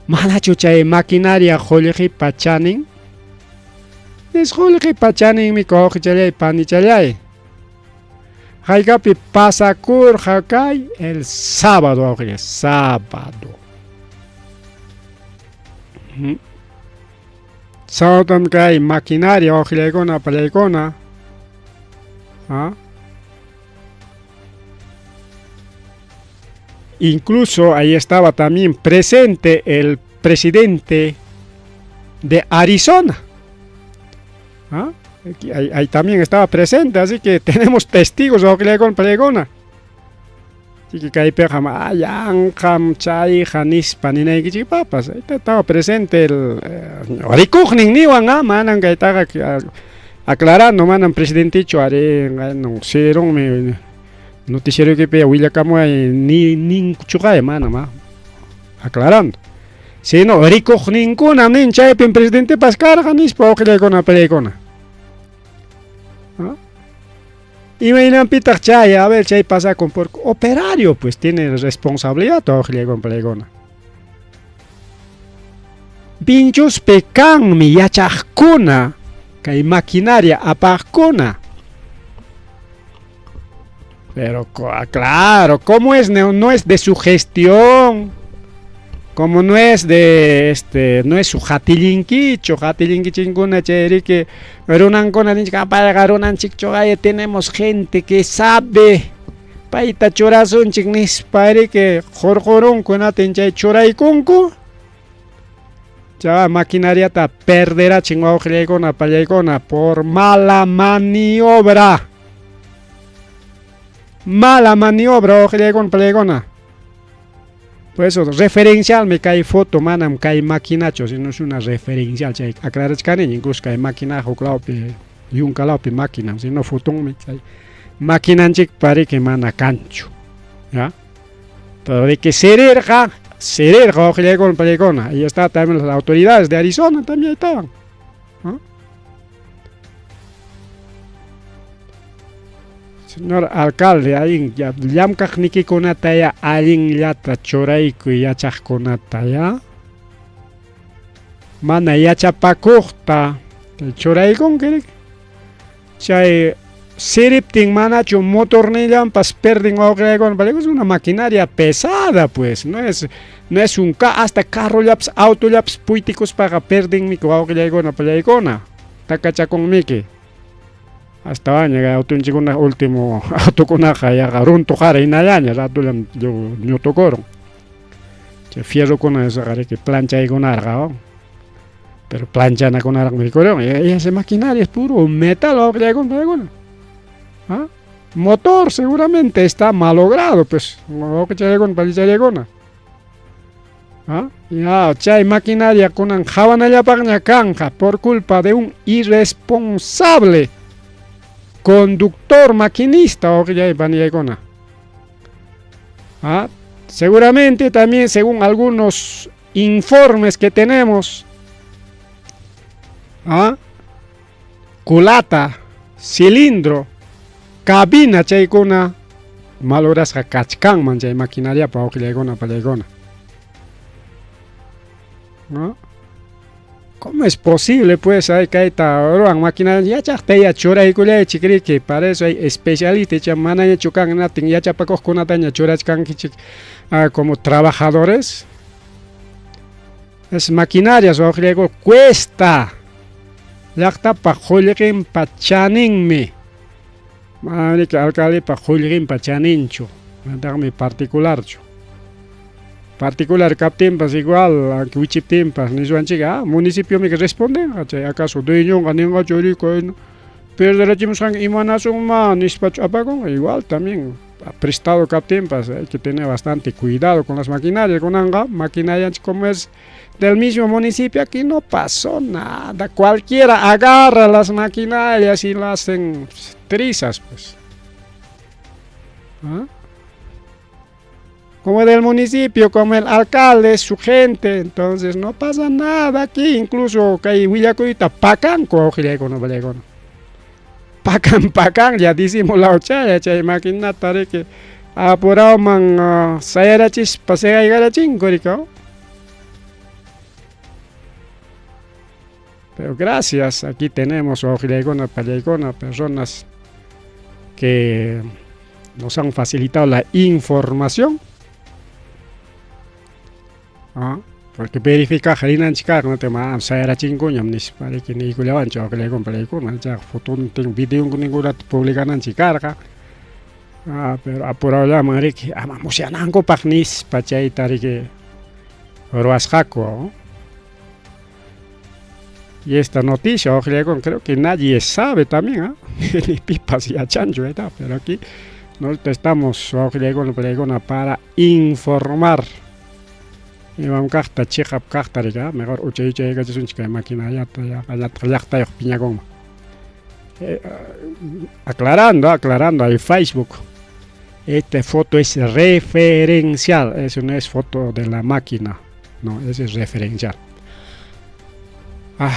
Mana chay maquinaria joleji pachanin. Es que pachanin mi coge chalay pani chalay. Haygapi pasacur hakay el sábado, sábado. sautan kay maquinaria ojilaykuna pallaykuna. ¿Ah? Incluso ahí estaba también presente el presidente de Arizona. ¿Ah? Ahí también estaba presente, así que tenemos testigos ojilaykuna pallaykuna. Así que kaypi ayanqam chay hanispa ninaykichik papas. Ahí estaba presente el rikugnin niwan manan kaytaqa aclarando manan presidenticho ari anunciaronmi noticiero que willakamuay ni chuqay manama aclarando. Sino rikugninkuna nin chaypin presidente pascarqa nispa oqillaykuna pallaykuna. Y me pitaq chay, a ver, chay pasa con por operario, pues tiene responsabilidad todo con pallaykuna. Pinchos pecanmi yachaqkuna kay maquinaria apaqkuna. Pero claro, ¿cómo es? No es de su gestión. Como no es de no es su hatilinkichinguna cherike runankuna ninchka para runanchikcho tenemos gente que sabe paita chorasunchik nispari que jorjorunkuna tinchay choraykunku ya maquinariata perderá chingua ojilaykuna pallaykuna por mala maniobra ojilaykuna pallaykuna. Por eso, referencial me cae foto, manam cae maquinacho, si no es una referencial, chay aclarachkani, incluso cae máquina, juklaupi, yunkalaupi máquina, si no futón me cae maquinanchik pare que mana cancho, ¿ya? Pero de que sererja, ojilaykuna pallaykuna, ahí está también las autoridades de Arizona, también estaban, ¿no? Señor alcalde, allin llamkaqnikikunata ya allinllata churayku yachaqkunata ya mana yachapakuqta churaykunki chay siriptin manachu motornillampas perdin oqillaykuna es una maquinaria pesada, pues no es un hasta carrollaps autollaps puytikuspaqa perdinmi oqillaykuna pallaykuna takachakunmiki. Hasta año autunchikuna último autokunaqa yaqa runtuqara inallaña ratulam ñutukuron chay fierrokuna esaqariki planchaykunarqa pero planchanakunaraq mikuron ese maquinaria es puro metal oqillaykuna. ¿Ah? Motor seguramente está malogrado, pues oqillaykuna. ¿Ah? Ya chay maquinaria kunan hawanallapaqña kanqa por culpa de un irresponsable conductor maquinista oqillaykuna. ¿Ah? Seguramente también según algunos informes que tenemos, ¿ah? Culata, cilindro, cabina chaykuna malograsqa kachkanman chay maquinaria pa oqillaykuna pallaykuna. ¿No? ¿Cómo es posible, pues, hay que ruan maquinaria ya churaykullay chikriki? Para eso hay especialistas, ya manaya chukan natin ya chapakoqkunataña churachkankichik como trabajadores. Es maquinarias oqillayku cuesta. Llaqtapa qullqinpa chaninmi. Manika alcaldepa qullqinpa chaninchu. Mandarmi particularchu. Particular captimpas igual que wichiptimpas ni suanchiga municipio me responde acaso dueño ganinga chorico perderachimos imanasun ma nispacho apagón igual también prestado captimpas hay que tener bastante cuidado con las maquinarias con anga maquinarias como es del mismo municipio aquí no pasó nada cualquiera agarra las maquinarias y las hacen trizas pues. ¿Ah? Como del municipio, como el alcalde, su gente, entonces no pasa nada aquí, incluso que hay Willacuyta, pacan oqillaykuna pallaykuna. Pacan, ya disimulado chay máquina tare que apurado man sayarachis pasea y garachin korikao. Pero gracias, aquí tenemos oqillaykuna pallaykuna, personas que nos han facilitado la información. ¿Ah? porque verifica harinan chica no te ma saya ra chingunya nis pare que ni kulewan cho que le compré con ya foto ten video con ninguna publicanan chica ka pero apurado ya mari que ama musianango paknis pachai tari que ruas jaco. Y esta noticia, creo que nadie sabe también, ni pipas y a chancho, pero aquí nosotros estamos para informar. Y vamos a checar mejor máquina aclarando al Facebook. Esta foto es referencial, eso no es foto de la máquina, no, eso es referencial.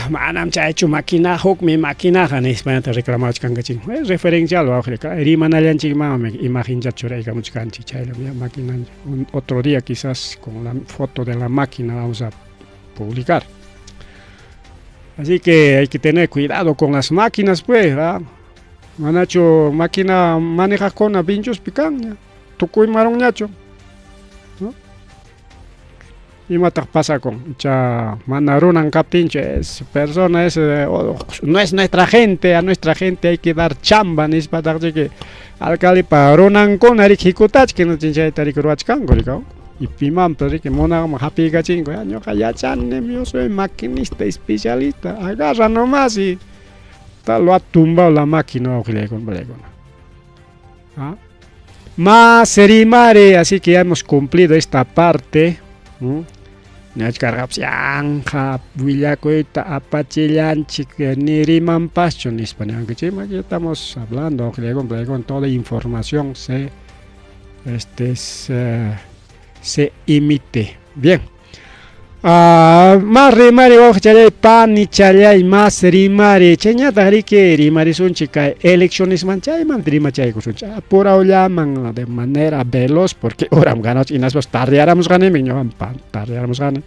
Manam cha hecho máquina hok mi máquina han España te reclamamos kan gaching es referencial wa akhre ri manalian chi ma me imagen ya chora y mucho canchi chaila mi máquina otro día quizás con la foto de la máquina vamos a publicar, así que hay que tener cuidado con las máquinas pues manacho máquina maneja con a pinchos pican tukuy marong nacho y matak pasa con cha manarunan captinches persona es no es nuestra gente, a nuestra gente hay que dar chamba ni para que alcalde para runan con ari hikutach que no tiene tari kruachkan gorikao y pimam pero que mona happy gachingo año ya channe yo soy maquinista especialista agarra nomás y tal lo ha tumbado la máquina con más serimare, así que ya hemos cumplido esta parte. Nachkarapsianja Villacoita Apachilanchik Niriman Passion Hispania, que estamos hablando con toda la información se imite. Bien. Más rimari chalay pan y chalay más rimari cheñata que rimari son chica elecciones manchay mandrima chay kusuncha por llaman de manera veloz porque ahora ganamos y nos tardeáramos gane miño tardeáramos gane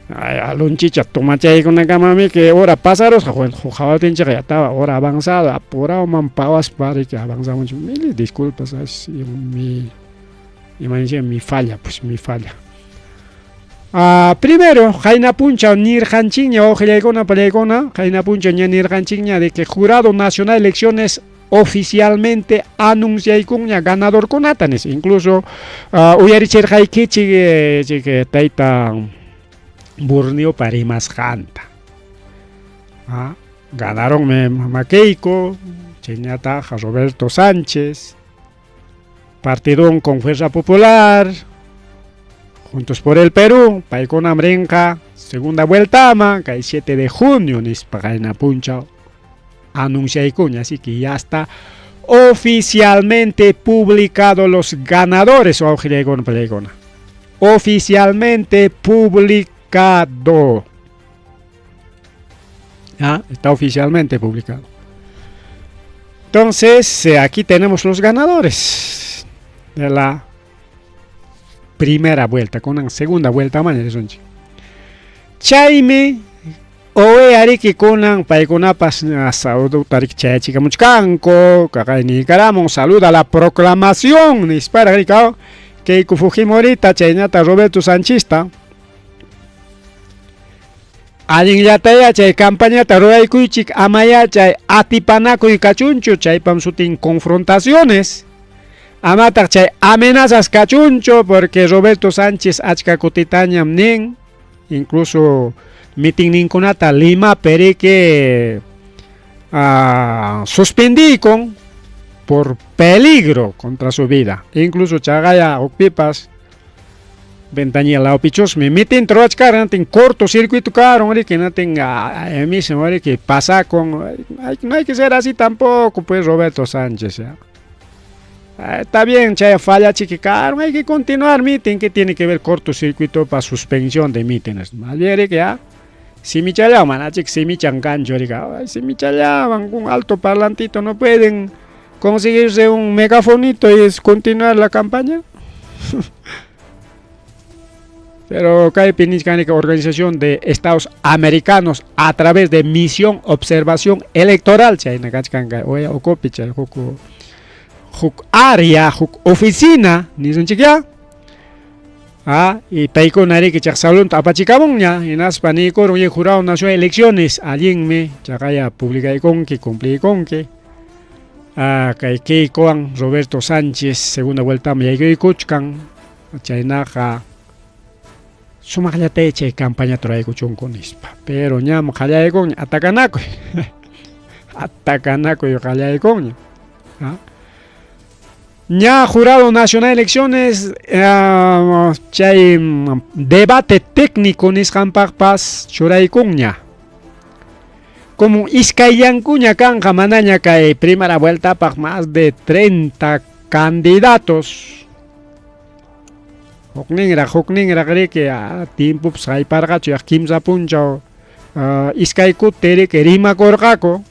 alunchicha toma chay con la cama que ahora pasaros jugaba tincha ya estaba ahora avanzado apurado man pawas para que avanzamos mil disculpas es mi falla pues mi falla. Primero, Jaina Puncha Nirjanchiña o Gelegona Palegona, Jaina Puncha Nirjanchiña de que Jurado Nacional de Elecciones oficialmente anuncia y cuña ganador con Atanes. Incluso Uyaricher Haikichi que Taita Burnio Parimas Janta. Ganaron Makeiko, Cheñata Roberto Sánchez, Partidón con Fuerza Popular. Juntos por el Perú, Paikona Amrenca, segunda vuelta, que el 7 de junio, Nispagaina Puncha, anuncia y cuña, así que ya está oficialmente publicado los ganadores, oficialmente publicado. Está oficialmente publicado. Entonces, aquí tenemos los ganadores de la primera vuelta, con una segunda vuelta mañana son Chaime oe ariki konan paikonapas saludo tarik chachica muchkanko kakay karamo saluda la proclamación ni espera ricao que Fujimorita chaynata Roberto Sanchista alin yataya chay campaña taroy kuichik amaya chay atipanaco y cachuncho chay pamsutin confrontaciones Amatak chay amenazas cachuncho porque Roberto Sánchez achka kutitañam nin incluso meeting ninkunata Lima perique suspendí con por peligro contra su vida incluso chagaya okpipas ventaña la opichos me meten troachkar en cortocircuito caro que no tenga emisión que pasa con no hay que ser así tampoco pues Roberto Sánchez ya. Está bien, chay falla chiquicar, hay que continuar meeting que tiene que ver cortocircuito para suspensión de mítines. Más bien que ya, si mi chayaman, si mi changancho, si mi chayaman con alto parlantito no pueden conseguirse un megafonito y continuar la campaña. Pero Caipinichcanica, Organización de Estados Americanos a través de Misión Observación Electoral, chay nakachkanga, oye okopicha, área, oficina, ni son chiquia. y paykunari que chaksalunta apachikamunña hinaspa nikur oye jurado nacional de elecciones allinmi chakaya publicaykunki cumpliykunki kay Keikowan Roberto Sánchez segunda vuelta yaykuykuchkan chaynaqa sumaqllatay chay campaña turaykuchunku nispa pero ñam qallaykunña atacanakuy atacanakuy qallaykunña ña jurado nacional de elecciones chay debate técnico nisqanpaqpas churaykunña como iskayyankuña kanja manaña kay primera vuelta más de 30 candidatos hukningra que tiempo saypargachu yak kimsa punchaw iskaykuteri que rimakurqaku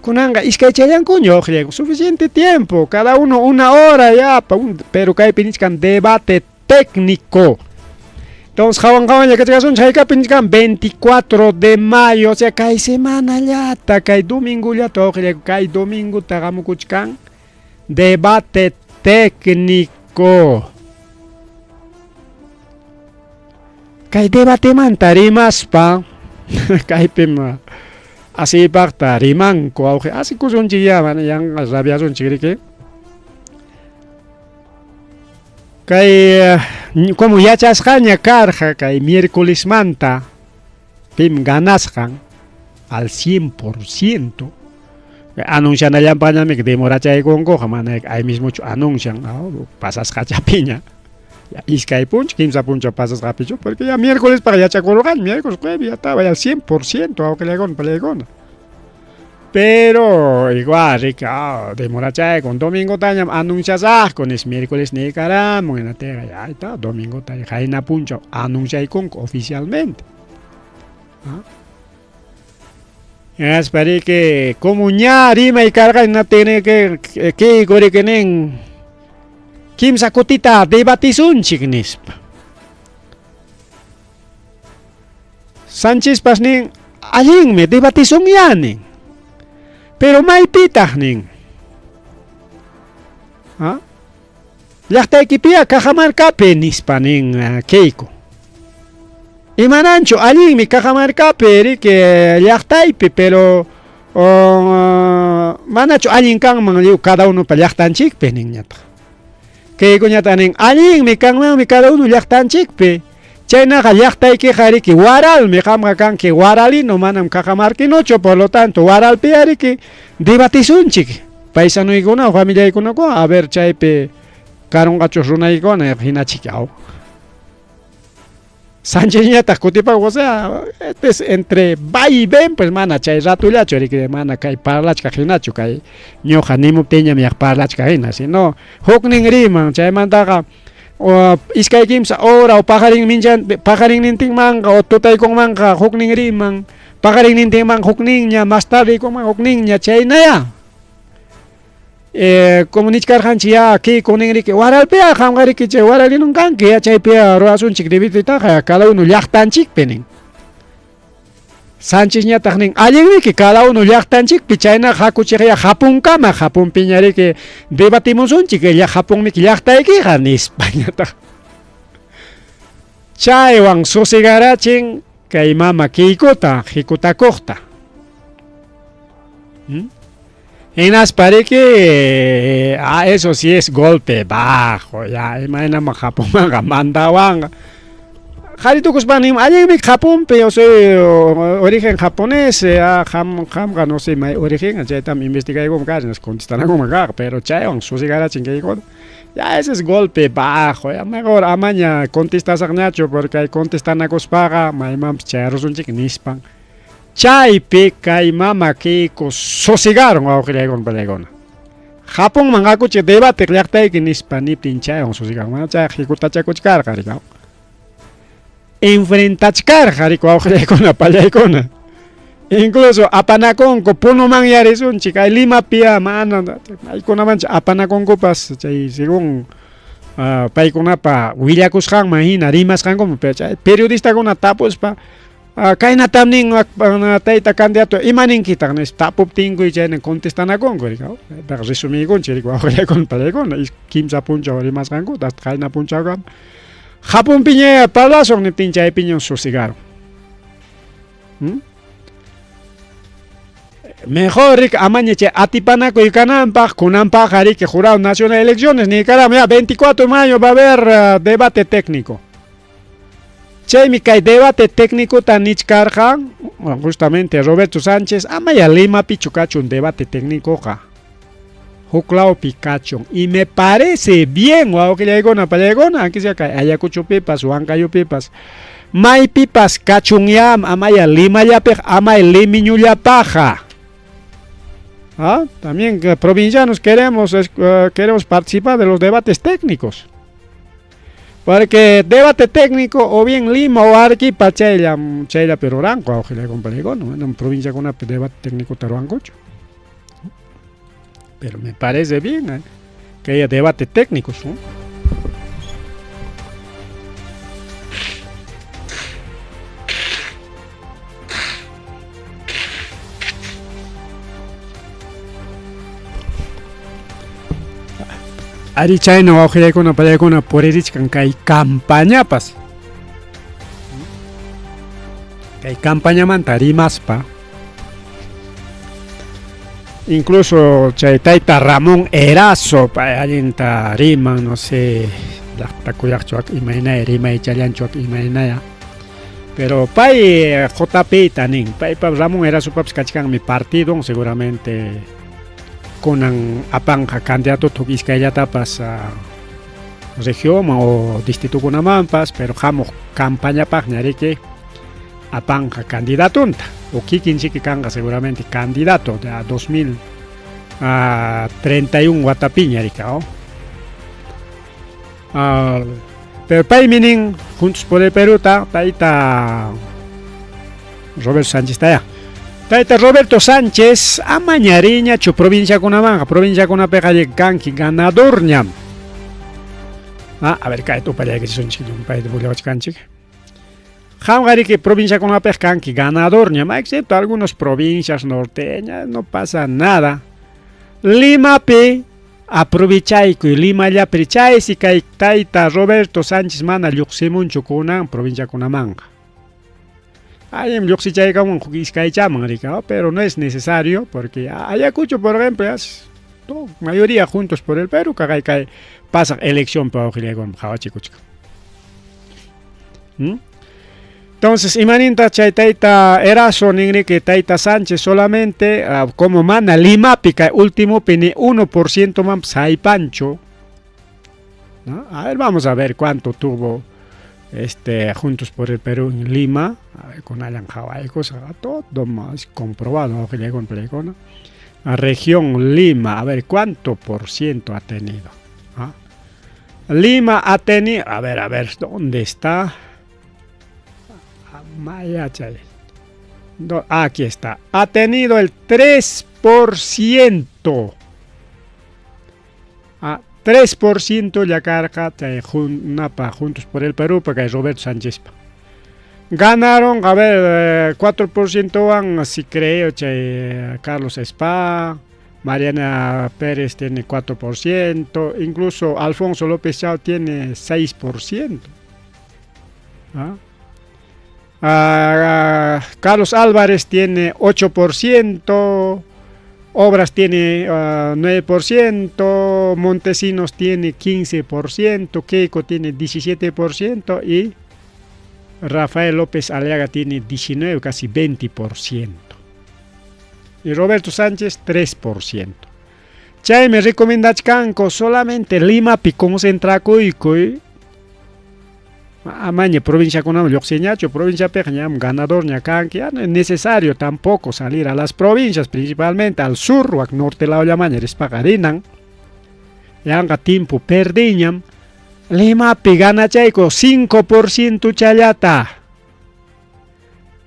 kunanga iskaychayankuña suficiente tiempo cada uno una hora ya pero kay piniskan debate técnico. Entonces, ya 24 de mayo, o sea, kay semana ya, kay domingo ya, kay domingo tagamukuchkan debate técnico. Kay debate man tarimas pa, kay pima así pakta rimanko, así kusun chiya, yang rabiasun chirike. Kay como yachasqaña karqa kay miércoles manta pim ganasqan al 100% anuncianallampañami demorachaykunku mana ahí mismo anuncian pasasqachapiña iskay punch kimsa puncha pasasqapichu porque ya miércoles para yachakurqan miércoles jueves ya estaba al 100% awqillaygun palaykuna pero igual rica demorachay con domingo tañam anuncias con es miércoles ni caramo en la tega ya está domingo tañam jaina puncho anunciay con oficialmente es para que como ña rima y carga no tiene que gore que nen kimsa kotita debatizun chignispa Sánchez pasnin allin me debatizun yanin pero may pitah ning llaqtaykipia cajamarcapi nispa nin Keiko imananchu allinmi cajamarcapi ri que llaqtaypi pero manachu allin kanman cada uno pa llaqtanchikpi nin ñataq Keiko ñata nin allinmi kanmanmi cada uno llaqtanchikpi chaynaqa llaqtaykiqa riki waralmi qamqa kanki waralino manam cajamarquinochu por lo tanto waralpi riki debatizunchik paisanuykuna familiaykunaku a ver chaypi karunqachus runaykuna hinachikaw Sánchez ñataq kutipak o sea este es entre va y ven pues mana chay ratullachu riki mana kay parlachka hinachu kay ñuqa nimuptiñam yak parlachka hina sino huknin riman chaymantaqa iskay kimsa hora o pajarin nintinmanqa o tutaykunmanqa huknin riman pajarin nintinman hukninña más tarde kunman hukninña chaynaya como nichkarqanchik ya Keiko ninriki waralpiqa qamqa riki chay waralinun kanki ya chaypiqa ruasunchik debititaqa cada uno llaqtanchikpi nin Sánchez ñataq nin allinriki cada uno llaqtanchikpi chayna hakuchiq hapunkama hapunpiña riki debatimusunchik ya hapunmiki llaqtaykiqa nispa ñataq chaywan susigarachin kay mama Keikota jikutakuqta Enas para que eso sí es golpe bajo ya imagina Japón mandaban Jarito Kuspanim allinmi Japón pero soy origen japonés hamga no sé mi origen ya tam investigué como caras contestan como pero chayon susigara chingueiko ya ese es golpe bajo ya mejor amaña contestas agnacho porque hay contestan a Kuspaga maimam charros un chiquinispan chaypi kay mama Keiko sosigaron awqillaygun palaykuna Japón mangakuchik debate llaqtayki nispa niptin chaywan sosigaron chay jikutachakuchkarqa rikaw enfrentachkarqa riku awqillaykuna pallaykuna incluso apanakunku punuman yarisunchik kay Limapiqa mana aykunamancha apanakunkupas chay según paykunapa willakusqanman hina rimasqankuman pero chay periodistakuna tapuspa Kaina tamnin taita candidato imanin kita nes tapup tinggu ijane contestan akon ko rikao. Dar resumi kon chiri ko akon kon palekon is kimsa puncha ori mas kanko das kaina puncha kam. Japon piñe palaso ni tincha piñon sosigaron. Mejor rik amañeche atipanaco y canampa kunampa jari que jurado nacional de elecciones ni caramba 24 de mayo va a haber debate técnico. Chemi kai debate técnico tan nichkarja justamente Roberto Sánchez amaya Lima pichucacho un debate técnico ja. Juklao Pikachu y me parece bien o que le digo na palegona que sea ayacucho pipas o ancayo pipas. Mai pipas cachungyam amaya Lima ya pe amay limiñu ya paja. También provincianos queremos participar de los debates técnicos. Porque debate técnico o bien Lima o Arqui Pachela pero ranco o que le compré no en provincia con un debate técnico taruancocho. Pero me parece bien que haya debate técnicos, ¿no? Ari China o que con una por erich kan kai campaña pas. Kai campaña mantari más pa. Incluso Chaitaita Ramón Erazo pa alinta rima no sé la takuyak chuak imaina rima italian chuak imaina ya. Pero pai JP tanin pai pa Ramón Erazo paps kachikan mi partido seguramente con apanga candidato tugis que ya tapas a región o distrito Kunamampas, pero jamo campaña pagnari que apanga candidato o kikin que canga seguramente candidato de 2031 Guatapiña ricao. Pero pai minin juntos por el Perú taita Robert Sánchez está allá. Taita Roberto Sánchez amañariña chu provincia Kunamanga, provincia Kunapeja de Kanki, ganador ñam. A ver, cae tu para que son chillo, un país de Bulgaricanchi. Jamgari que provincia Kunapeja Kanki, ganador ñam, excepto algunas provincias norteñas, no pasa nada. Lima P, aprovechaico y Lima ya prechai si cae taita Roberto Sánchez mana yuximun chukunan, provincia Kunamanga. Pero no es necesario porque Ayacucho, por ejemplo, es mayoría juntos por el Perú, que pasa elección para con Jawachicuchca. Entonces, imaninta Chaitaita Erazo Ningri que Taita Sánchez solamente como mana Lima pica último pene 1% más hay pancho. ¿No? A ver, vamos a ver cuánto tuvo. Juntos por el Perú en Lima, a ver, con Alan Hawaii, todo más comprobado, que le con Plegona. La región Lima, a ver cuánto por ciento ha tenido. Lima ha tenido, a ver, ¿dónde está? Aquí está, ha tenido el 3%. 3% ya carga juntos por el Perú para que Roberto Sánchez. Ganaron, a ver, 4% van, si creo, Carlos Spa, Mariana Pérez tiene 4%, incluso Alfonso López Chao tiene 6%. Carlos Álvarez tiene 8%. Obras tiene 9%, Montesinos tiene 15%, Keiko tiene 17% y Rafael López Aliaga tiene 19%, casi 20%. Y Roberto Sánchez 3%. Chay me recomienda Canco solamente Lima Picón Centraco y Amaña provincia con Yoxeñacho, provincia Peñam, ganador Ñacanqui, no es necesario tampoco salir a las provincias, principalmente al sur o al norte la Ollamaña, Respagarinan, Yanga tiempo perdiñam, Lima Pigana Chaico, 5% Chayata,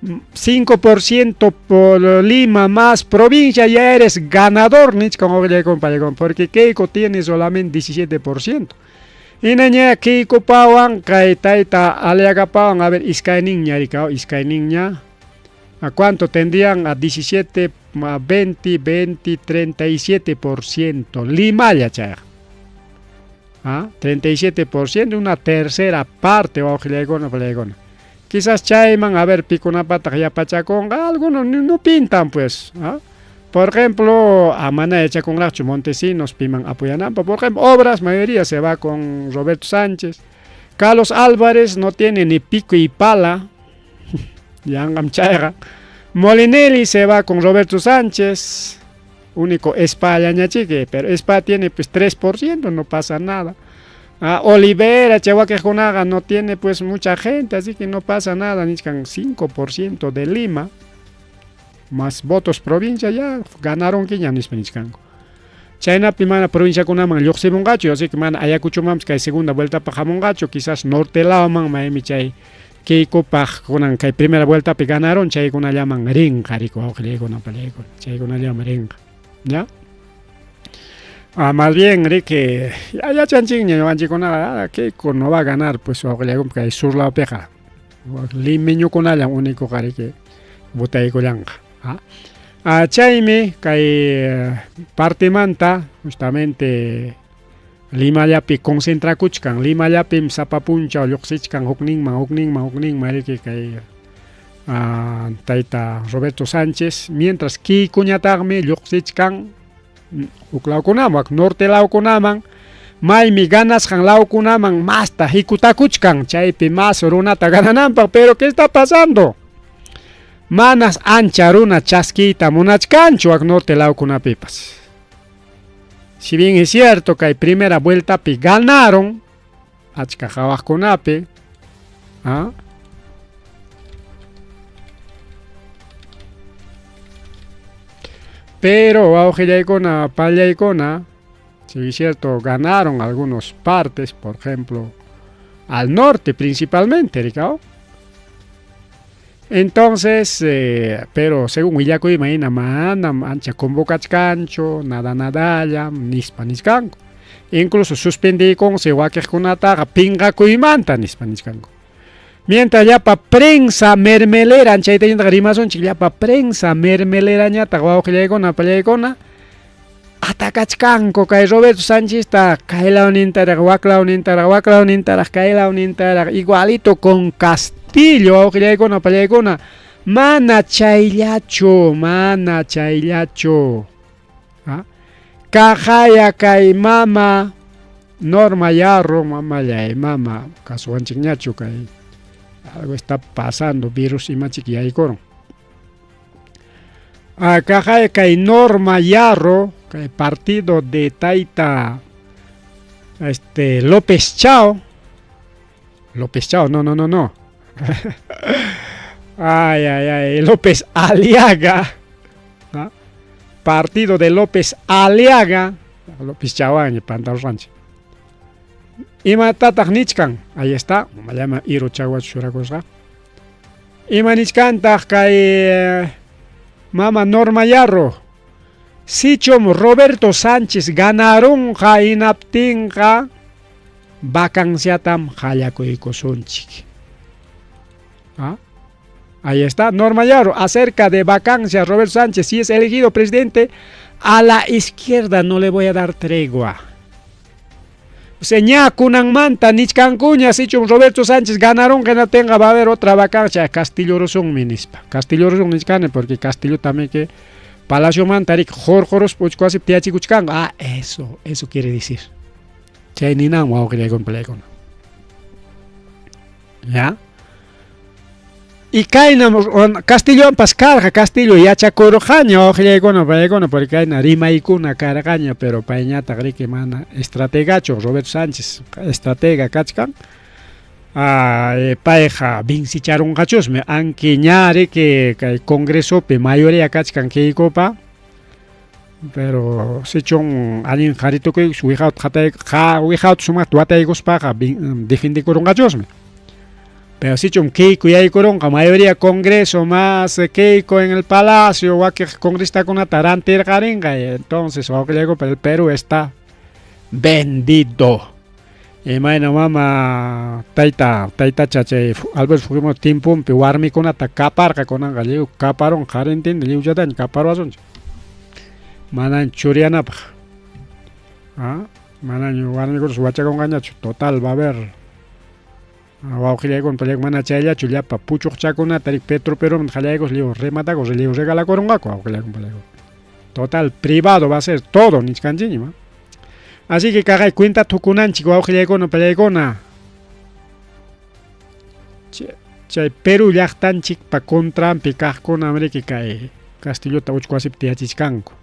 5% por Lima más provincia, ya eres ganador, como le compañero, porque Keiko tiene solamente 17%. Inaña Keiko Pawan, kay Taita Aliaga Pawan, a ver, Iskay Niña, Ricao, Iskay Niña. ¿A cuánto tendrían? A 17, 20, 20, 37%. Limaya, chaya. 37%, una tercera parte, quizás chayman, a ver, piconapata, ya pachaconga, algunos no pintan, pues. Por ejemplo, a Mana de Chacongracho, Montesinos, Piman Apoyanampa, por ejemplo, obras, mayoría se va con Roberto Sánchez. Carlos Álvarez no tiene ni pico y pala. Yangam Chayra. Molinelli se va con Roberto Sánchez. Único España, chique, pero España tiene pues 3%, no pasa nada. Olivera, Chihuahua no tiene pues mucha gente, así que no pasa nada, ni 5% de Lima. Más votos provincia ya ganaron que ya no es penichcango. China pimana provincia con aman yoxibungacho, así que man ayacucho mams que hay segunda vuelta para jamongacho, quizás norte lao man maemi chay Keiko paj con que primera vuelta pe ganaron chay con llaman ringa rico ojo con apelego, chay con llaman ringa. ¿Ya? Más bien que ya chanchin ya van con nada Keiko no va a ganar pues ojo que hay sur la peja. Limeño con allá único que vota y colanga. Chaime, que parte manta, justamente Lima Yapi concentra kuchkan, Lima Yapi sapapuncha, Yoxichkan, Hokning, que Taita Roberto Sánchez, mientras que Cuñatagme, Yoxichkan, Uklaukunamak, Norte Laukunaman, Maimi ganas han Laukunaman, Masta, Hikutakuchkan, Chaipi más Runata gananampa, pero ¿qué está pasando? Manas ancharuna chasquita monachcancho ac norte laukuna pipas. Si bien es cierto que hay primera vuelta pi ganaron achkajabas con ape, pero auge icona palla icona, si es cierto ganaron algunas partes, por ejemplo al norte principalmente, Ricao. Entonces, pero según Huillaco imagina, ancha convocachcancho, nada ya, nispaniscanco. Incluso suspendí con sehuaques con ataga, pinga cuimanta nispaniscanco. Mientras ya pa prensa mermelera, ancha y teniendo grimazón, ya pa prensa mermelera, ñata, guau que llegona, palegona, atacachcanco, cae Roberto Sánchez, está, cae la unintara, guacla unintara, cae la unintara, igualito con Castillo, aunque palegona, mana chaillacho, cajaya cae mama, Norma Yarro, mama ya, mama, caso anchiñacho, cae, algo está pasando, virus y machiquilla y coro. Cajaya cae Norma Yarro, cae partido de Taita, López Chao, no. López Aliaga, partido de López Aliaga, López Chawaña, Pantal Ranch. Ima Tatak Nichkan, ahí está, me llama Iro Chawach Shurakosa. Ima Nichkan Takay Mama Norma Yarro. Sichom Roberto Sánchez ganaron Jainaptinga vacanciatam Jayacoico Sunchik. Ahí está, Norma Yarro, acerca de vacancias, Roberto Sánchez, si es elegido presidente, a la izquierda no le voy a dar tregua. Señá kunan manta, nichcancuña, sichum Roberto Sánchez ganaron que no tenga, va a haber otra vacancia, Castillo Rosón Minispa. Castillo Rosón nichcane, porque Castillo también que Palacio Mantarik, Jorjoros, Puchcuasi, Piachicuchcan. Eso quiere decir. Chay ni nada, wow, que le complejo. ¿Ya? Y caen Castillo en Pascal, Castillo y Achacorojaña, ojo, porque hay una rima y cuna caragaña, pero pañata, que mana, estrategacho, Roberto Sánchez, estratega, cachcan. Paeja, vincicharon gachos, me anquiñare que el Congreso, pe mayoría cachcan que copa. Pero se chon alguien jarito que su hija sumat tuata y gospaja, defende con gachos. Pero si chum Keiko y hay coronga, mayoría Congreso más Keiko en el Palacio, o que Congreso con una tarante garinga, y entonces o que llego, pero el Perú está vendido. Imayna mama tayta chay Albert Fujimori timpumpi warmikunata kaparqa kunanqa lliw kaparon qarintinta lliwllataña kaparwasunchik. Manan churiyanapaq. Manaña warmikunapas wachakunqañachu total va a haber wawqillaykuna payllaqa mana chayllachu llapa puchuqchakunata Petroperúman qallaykus lliw rematakus lliw regalakurunqaku wawqillaykuna payllaqa. Total privado va a ser todo nisqanchikña. Así que kaqay cuenta tukunanchik wawqillaykuna pallaykuna. Chay Perú llaqtanchikpa contrampi kaqkuna amriki kay Castillota uchkuwasipi tiyachishkanku.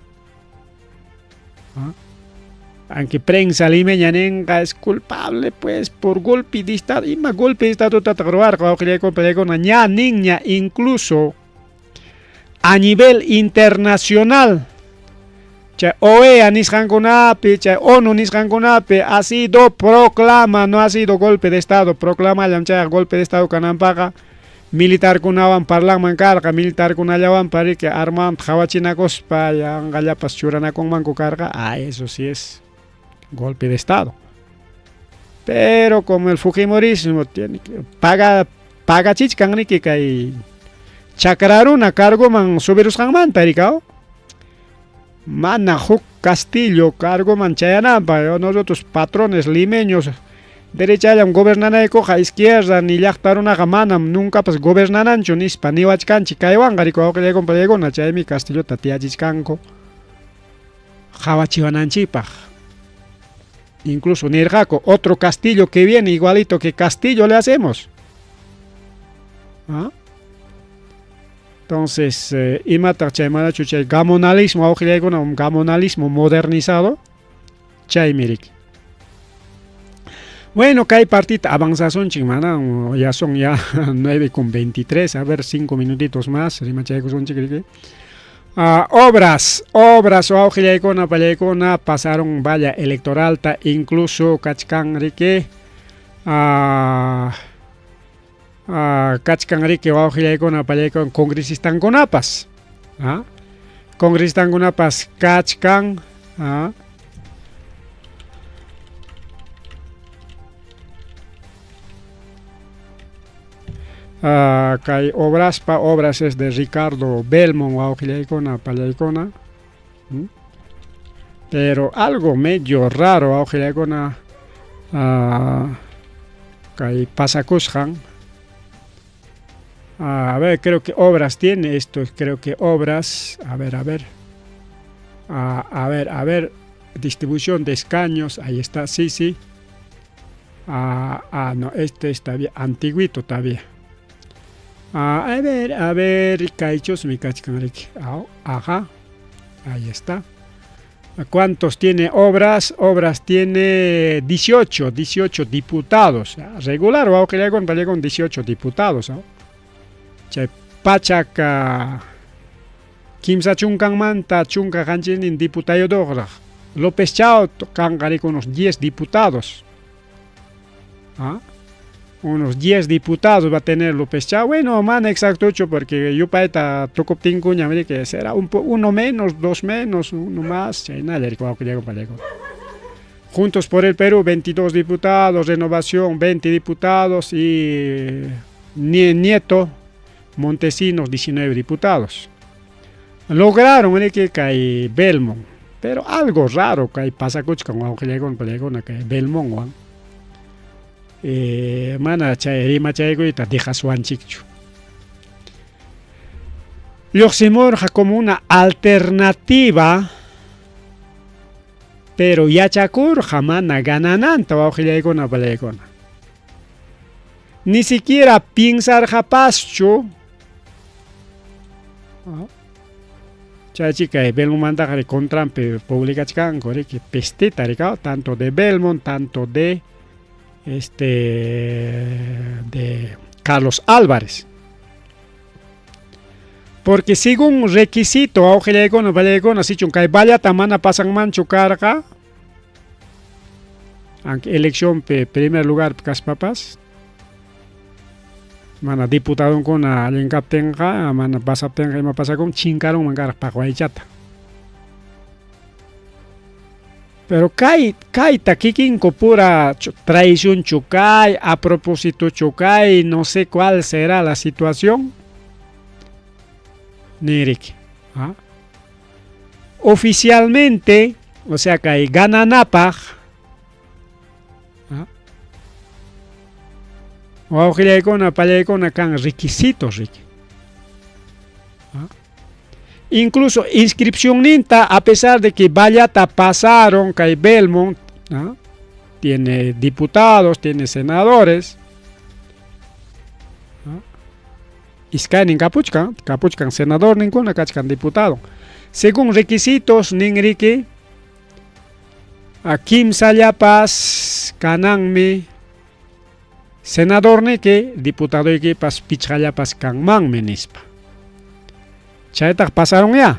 Aunque prensa limeña nenga es culpable pues por golpe de estado, y más golpe de estado tatagroar ña niña incluso a nivel internacional. Cha OEA nisqankunapi, cha ONU nisqankunapi ha sido proclama, no ha sido golpe de estado, proclama llamcha golpe de estado kananpaqa militar kunawan parlaman karqa, militar kunallawan parike arman hawachinakuspa yanqallapas churanakunmanku karqa, eso sí es golpe de estado. Pero como el Fujimorismo tiene que paga chichkanriki kay chakraruna cargoman subirusqanmanta rikao. Mana huk Castillo cargoman chayanampa, nosotros patrones limeños derechallam gobernanaykuqa izquierda ni llaqtarunaqa manam nunca pues gobernananchu nispa niwachkanchik kaywanqa riku wawqillaykuna pallaykuna chaymi Castillota tiyachishkanku hawachiwananchikpaq. Incluso nirqaku otro Castillo que viene igualito que Castillo le hacemos. Entonces, imataq chaymanachu chay gamonalismo wawqillaykuna gamonalismo modernizado chaymirik. Bueno, kay partita avanzazunchik mana, ya son ya 9:23, a ver 5 minutitos más, rimachaykusunchik riki. Obras wawqillaykuna pallaykuna pasaron valla electoralta incluso kachkan riki kachkan riki wawqillaykuna pallaykuna congresistankunapas congresistankunapas kachkan kay obras es de Ricardo Belmont wawqillaykuna pallaykuna. Pero algo medio raro wawqillaykuna kay pasakusqan. A ver, creo que obras tiene esto, creo que obras, a ver, distribución de escaños, ahí está, sí. No, este está bien, antiguito todavía. A ver, kaichos mi kachkanrik. Ajá, ahí está. ¿Cuántos tiene obras? Obras tiene 18 diputados. Regular, wawqillaykuna pallaykuna 18 diputados. Chay Pachaca kimsa chunkanmanta chunka kanchinin diputado López Chao kanqari con unos 10 diputados. Unos 10 diputados va a tener López Chao. Bueno, man exacto porque yo paeta tocoptincuña que será uno menos, dos menos, uno más. Juntos por el Perú 22 diputados, Renovación 20 diputados y Nieto Montesinos 19 diputados. Lograron que cae Belmont, pero algo raro que pasa con que Belmont. Mana chayrima chaygoita dejasuanchikchu. Lluqsimurqa como una alternativa, pero yachakurqa mana ganananta wawqillaykuna pallaykuna. Ni siquiera pensarqa paschu. Chaychika Belmonta contrampe publicachkanku riki pestita rikao, tanto de Belmont, tanto de Carlos Álvarez. Porque según requisito wawqillaykuna pallaykuna sichun kay vallata mana pasanmanchu karqa, aunque elección primer lugar kaspapas mana diputado kuna alinkaptenqa mana pasaptenqa ima pasakun chinkarun mankaraq paqwaychata. Pero kai taquiquinco pura traición chucay, a propósito chucay, no sé cuál será la situación. Nirik. ¿Ah? Oficialmente, o sea que hay gananapaj. ¿Ah? O pallaicona can requisitos. ¿Ah? Incluso inscripción ninta, a pesar de que Vallata pasaron, que Belmont, ¿no? Tiene diputados, tiene senadores. ¿No? Iskai nin capuchcan senador ninguna cachcan diputado. Según requisitos ningriki, a Kim Sayapas, Kanangmi, senador neke, diputado que pas pichayapas kanman menispa. Chaytak pasaron ya.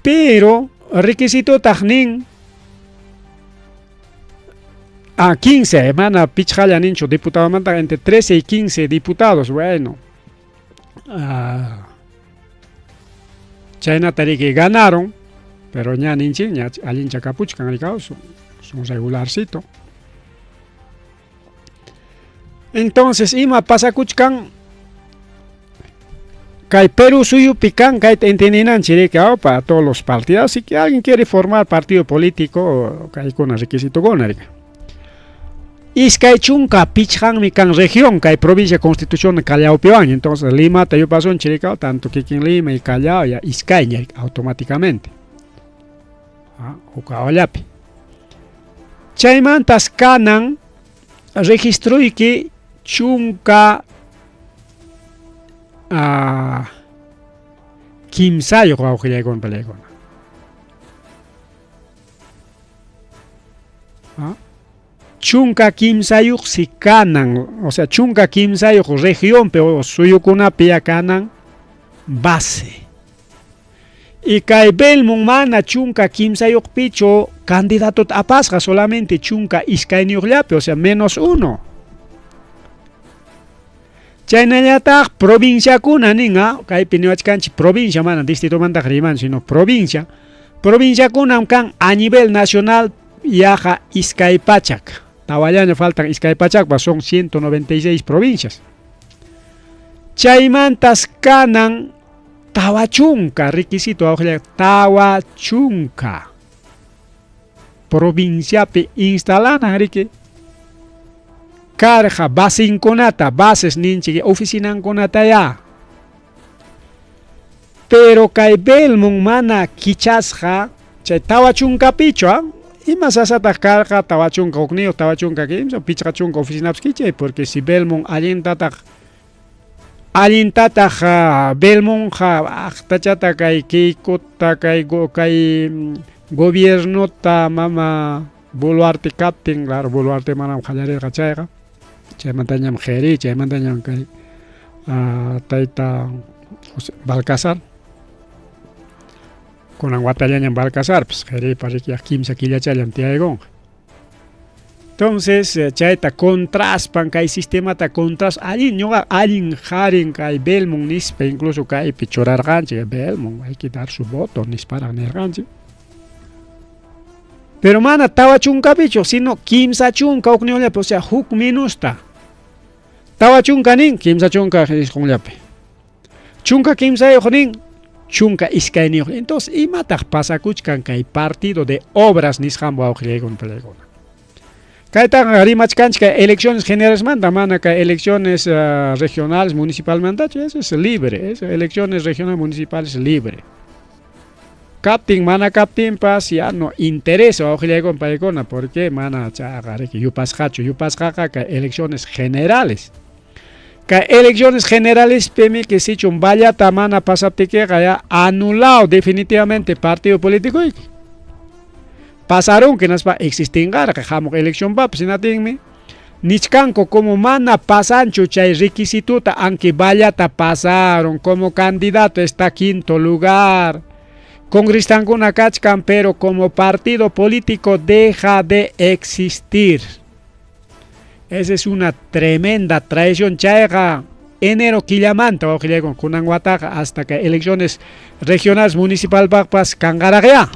Pero requisito tajnin a 15, mana pichaya nincho diputado manta entre 13 y 15 diputados, bueno. Chayna tariki ganaron, pero ya ninchi, ya alincha capuchcan alicao, son regularcito. Entonces, ima pasa kuchkan Kay Perú suyo pican, kay entendinan chirica para todos los partidos. Si que alguien quiere formar partido político, kay con el requisito gonarica. Iskay chunka pichang mi can región, kay provincia constitución de Callao Piwan. Entonces Lima te yo paso en Chirica, tanto que en Lima y Callao ya Iskay automáticamente. Ukawallapi. Chaymantas kanan registró y que chunka kimsayo con pelecona. Chunka kimsayo si kanan, o sea, chunka kimsayo región, pero suyo kuna pia kanan base. Y kay Belmont mana chunka kimsayo picho candidato a pasga solamente chunka iskainiurlape, o sea, -1. Chaynallataq provincia kuna ninga, kay piniwachkanchi provincia mana distrito manta riman, sino provincia. Provincia kuna kan a nivel nacional yaja Iskaypachak. Tawallaña faltan Iskaypachak, son 196 provincias. Chaymantas kanan Tawachunka, requisito Tawachunka. Provincia pe instalana rique. Carja basinconata, bases ninchi oficinanconata ya. Pero kay Belmont mana kichasja, chay Tawachunka pichua, y más asata carja Tawachunka oknio, Tawachunka que pichachunka oficinaps kiche, porque si Belmont alintata Belmont tachata kay kikota kay gobierno ta mama Boluarte captain, claro, Boluarte mana jalare gachaiga. Chaymantañam Jeri, chaymantañam kay Taita Balcazar. Con Anguatallañam Balcazar, pues Jeri parece que 15 kilachayam tiaegón. Entonces, chayta contraspan kay sistema ta contras alin ñoga alin jarin kay Belmont nispa incluso kay pichorarganchi Belmont, hay que dar su voto nispara nerganchi. Pero mana Tawachunka picho, sino kimsa chunka okniollape, o sea, huk minusta. Tawachunka nin, kimsa chunka iskonllape. Chunka kimsa yonin, chunka iskaini. Entonces, imataq pasakuchkan kay partido de obras nishambo awjlegon pelegona. Kaytan rimachkanchka elecciones generales manda, mana kay elecciones regionales, municipales manda, eso es libre, eso, elecciones regionales municipales libre. Captain mana captain pas ya no interesa con paicona porque mana chagare que yupas jaca que elecciones generales. Que elecciones generales peme que si chun vaya tamana pasapte que haya anulado definitivamente partido político. Pasaron que nos va a existir que jamo elección va pues natingme. Nichkanko como mana pasancho chay requisituta aunque vaya pasaron como candidato está quinto lugar. Congrestankuna kachkan, pero como partido político deja de existir. Esa es una tremenda traición. Chayga enero Quillamanta, con Kunanguataca, hasta que elecciones regionales municipal Bagpas Cangaragea.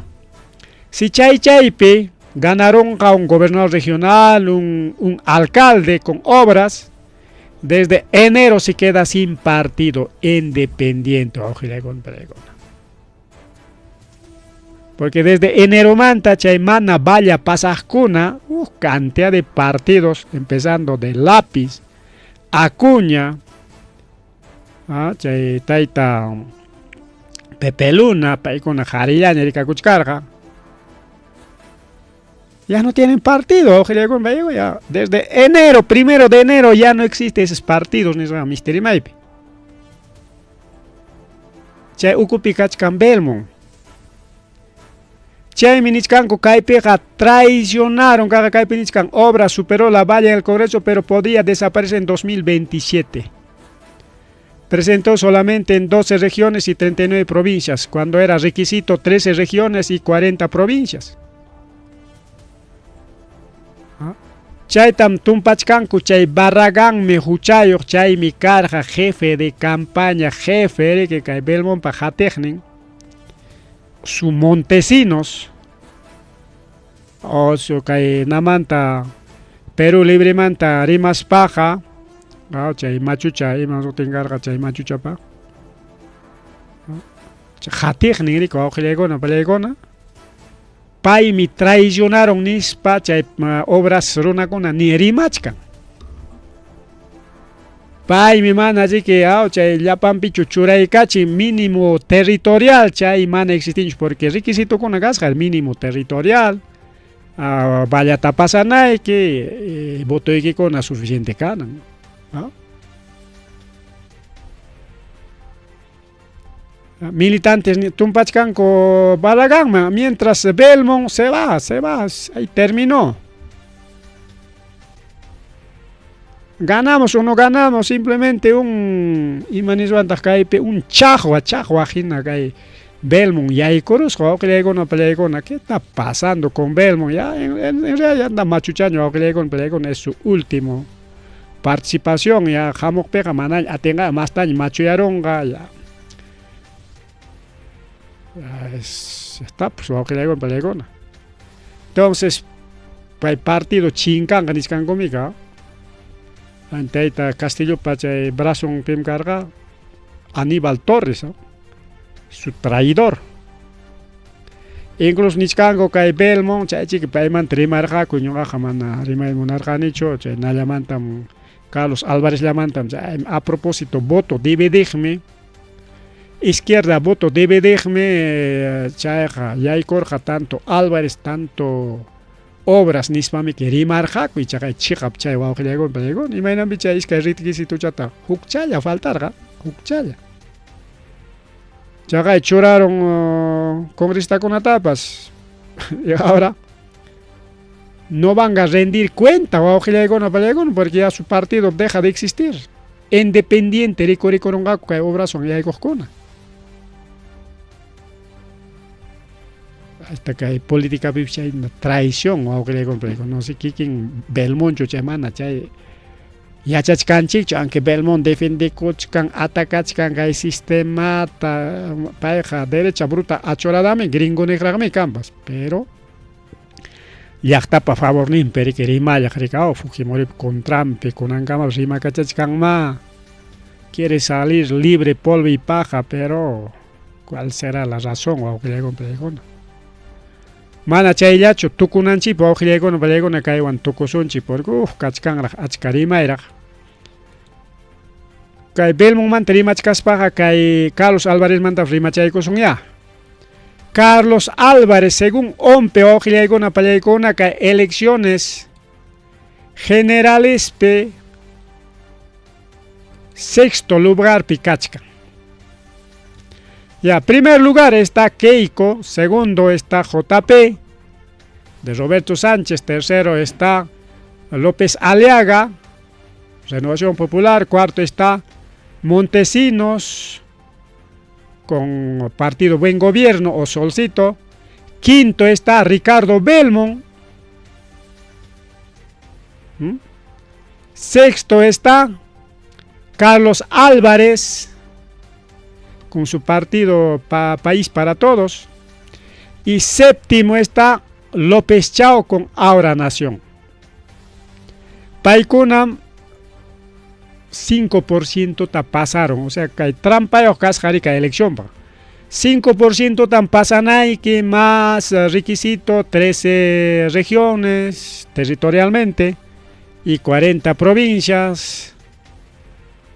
Si Chaypi ganaron a un gobernador regional, un alcalde con obras, desde enero se queda sin partido independiente, porque desde enero manta chaymana vaya pasajcuna cantidad de partidos, empezando de Lápiz, Acuña, chay taita Pepe Luna, paikuna Jarillana, Erika Cuchcarga, ya no tienen partido, ya. Desde enero, 1 de enero ya no existen esos partidos, ni Misteri Maipe. Chay Ukupikachkan Belmont. Chay Minichkanko Kaipeja traicionaron cada Kaipinichkan. Obra superó la valla en el Congreso, pero podía desaparecer en 2027. Presentó solamente en 12 regiones y 39 provincias, cuando era requisito 13 regiones y 40 provincias. Chay tam tumpachkanku chay Barragán mejuchayo chay mi carga jefe de campaña, jefe que cae Belmont pajatecnen. Su Montesinos, o su cae Namanta, Perú Libre Manta, Rimas Paja, chay Machucha, y más tengarga chay Machucha pa. Jatecnen rico, ojilegona, palegona. Pai mi traicionaron nispa chay obras runakuna ni rimachkan. Pai mi mana así que chay llapanpi chuchuraykachi mínimo territorial chay mana existinch porque requisito kuna gasga mínimo territorial. Vaya tapasanay que voto y que con suficiente canan. Militantes Tumpachcanco Barragán, mientras Belmont se va, ahí terminó. Ganamos o no ganamos, simplemente un chajo ajina que Belmont y ahí corusco, ¿qué está pasando con Belmont? Ya en realidad anda machuchaño, es su último participación, ya jamok pega manal, atenga más tan machuyaronga, ya. Está pues en Pelegona. Entonces para el partido chincanga niscangomica anteita Castillo pacha brazo un pim carga Aníbal Torres, su traidor. Incluso niscango cae Belmont chachi que paiman trimarja cuñoga jamana rima monarca nicho chay na llamantam Carlos Álvarez llamantam a propósito voto debe dejarme izquierda voto debe dejarme chaja ya y corja tanto Álvarez tanto obras nispami que rimarja y chaja chikap chay wa ojilegon pelegon y mainam bicha iska ritkisitu chata hukchaya faltarga hukchaya chaja choraron congresista con etapas y ahora no van a rendir cuenta wa ojilegon pelegon porque ya su partido deja de existir independiente de Corongaco que obras son ya coscona. Hasta que hay política hay una traición o que le compré no sé quién Belmont chamana chay ya chachkanchik aunque Belmont defiende cochkan atacachkan hay sistema pareja derecha bruta achoradame gringo negrame campas pero ya está para favor ni pero que rima ya creo Fujimori con Trump con angama rima cachachkan ma quiere salir libre polvo y paja pero ¿cuál será la razón o que le compré Mana chayllacho tukunanchi pa ojilegona balegona kaywan tukusunchi porque kachkanraj achkarimayraj kay Belmont manta rimachkaspaqa kay Carlos Álvarez manta rimachaykusun ya Carlos Álvarez según ompe ojilegona pallaykuna kay elecciones generales pe sexto lugar picachka. Ya, primer lugar está Keiko, segundo está JP de Roberto Sánchez, tercero está López Aliaga, Renovación Popular, cuarto está Montesinos con Partido Buen Gobierno o Solcito, quinto está Ricardo Belmont, sexto está Carlos Álvarez con su partido País para Todos. Y séptimo está López Chao con Ahora Nación. Paikunam 5% ta pasaron, o sea que hay trampa y casjarica elección. 5% tan pasan ahí, que más requisito 13 regiones territorialmente y 40 provincias,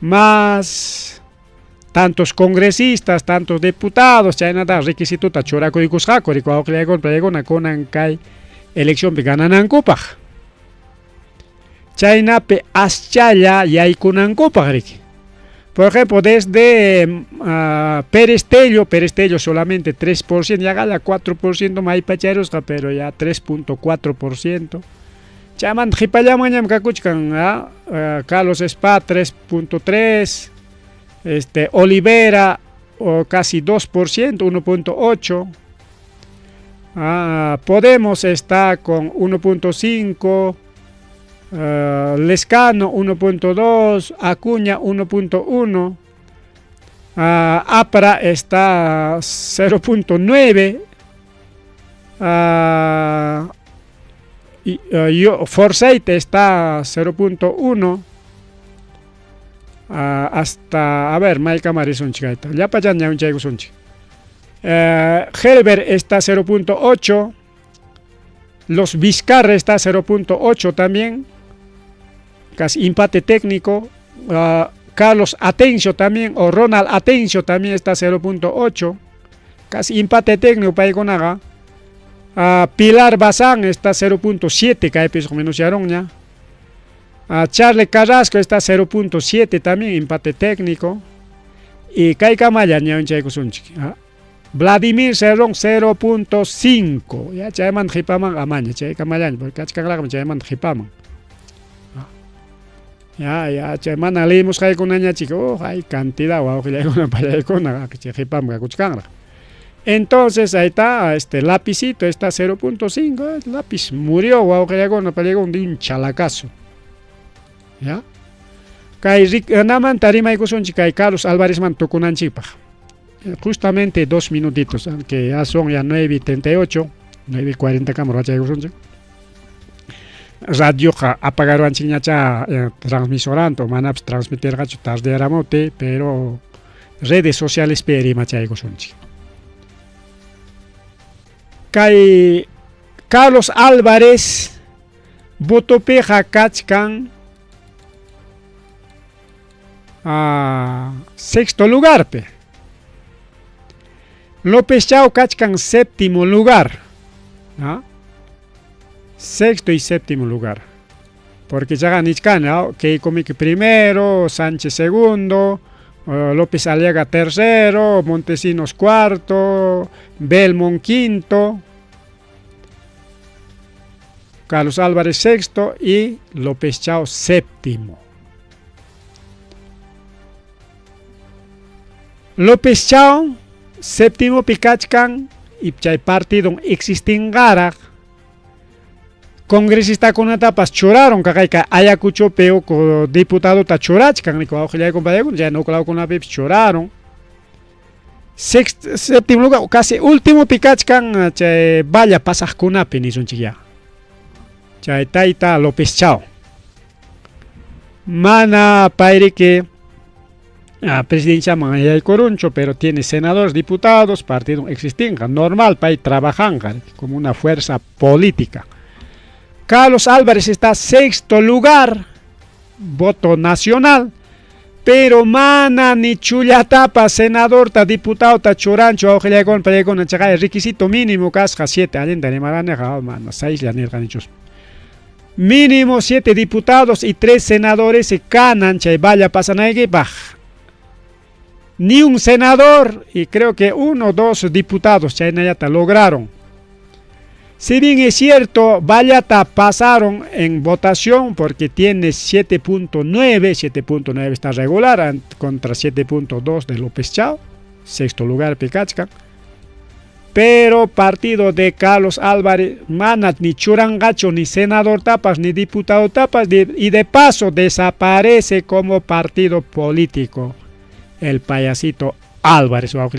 más tantos congresistas, tantos diputados, ya nada requisito ta choraco y cusjaco, y cuando le hago na conan kai elección pe ganan cupaj. China pe aschaya y hay kunan cupaj. Por ejemplo, desde Perestello solamente 3%, ya gana 4% más pacheros, pero ya 3.4%. Chaman Jipayamañam Kakuchkan, Carlos Spa 3.3%, Olivera casi 2%, 1.8%. Podemos está con 1.5%. Lescano 1.2, Acuña 1.1, APRA está 0.9, Forsyth está 0.1, hasta, a ver, Maika Marisón chicaita, ya para allá un chico son Helber está 0.8, los Vizcarra está 0.8 también, casi empate técnico. Carlos Atencio también, o Ronald Atencio también está 0.8, casi empate técnico para Iconaga. Pilar Bazán está 0.7, que pesos menos ya. Charles Carrasco está 0.7 también, empate técnico. Y Kaika Maya, Vladimir Cerrón 0.5, ya chaman hipaman amaña, chay kamayan, porque achkanglak chaman hipaman. Ya chaman alimos hay con aña chico, hay cantidad o hay una para con que hipam kuchkanglak. Entonces ahí está este lapicito, está 0.5, el lápiz murió o hay una para de un chalacazo. Ya. Kai naman tarima ikusun chikai Carlos Álvarez man tokunan chipa. Justamente 2 minutitos, que ya son ya 9:38, 9:40 cámaras ya radio apagaron chiñacha transmisoranto, manaps transmitir gacho tarde aramote, pero redes sociales peri machaigo sonchi. Kai Carlos Álvarez botopeja kachkan a sexto lugar pe. López Chao Kachkan séptimo lugar, ¿no? Sexto y séptimo lugar, porque ya ganishkan, ¿no? Keiko Miki primero, Sánchez segundo, López Aliaga tercero, Montesinos cuarto, Belmont quinto, Carlos Álvarez sexto y López Chao séptimo. López Chao séptimo Picachkan y chay partido existing gara congresista con etapas choraron que Ayacucho peo con diputado ta chorachkan ni con compañero ya no con la pep choraron séptimo lugar casi último Picachkan chay vaya pasaj con apenis un chiquilla chay taita López Chao mana paire que presidencia Mangaya y Coruncho, pero tiene senadores, diputados, partido existente, normal para trabajar como una fuerza política. Carlos Álvarez está sexto lugar, voto nacional, pero mana ni chulatapa, senador, ta diputado, ta chorancho, ojelegón, pelegón, el requisito mínimo, casca 7, alienta, ni maraneja, mano, 6 ya ni organichos. Mínimo 7 diputados y 3 senadores se canan, chay vaya pasan ahí, baja. Ni un senador y creo que 1 o 2 diputados Chaynayata lograron. Si bien es cierto, Vallata pasaron en votación porque tiene 7.9 está regular contra 7.2 de López Chao, sexto lugar Picachca. pero partido de Carlos Álvarez manat ni churangacho, ni senador tapas, ni diputado tapas, y de paso desaparece como partido político el payasito Álvarez o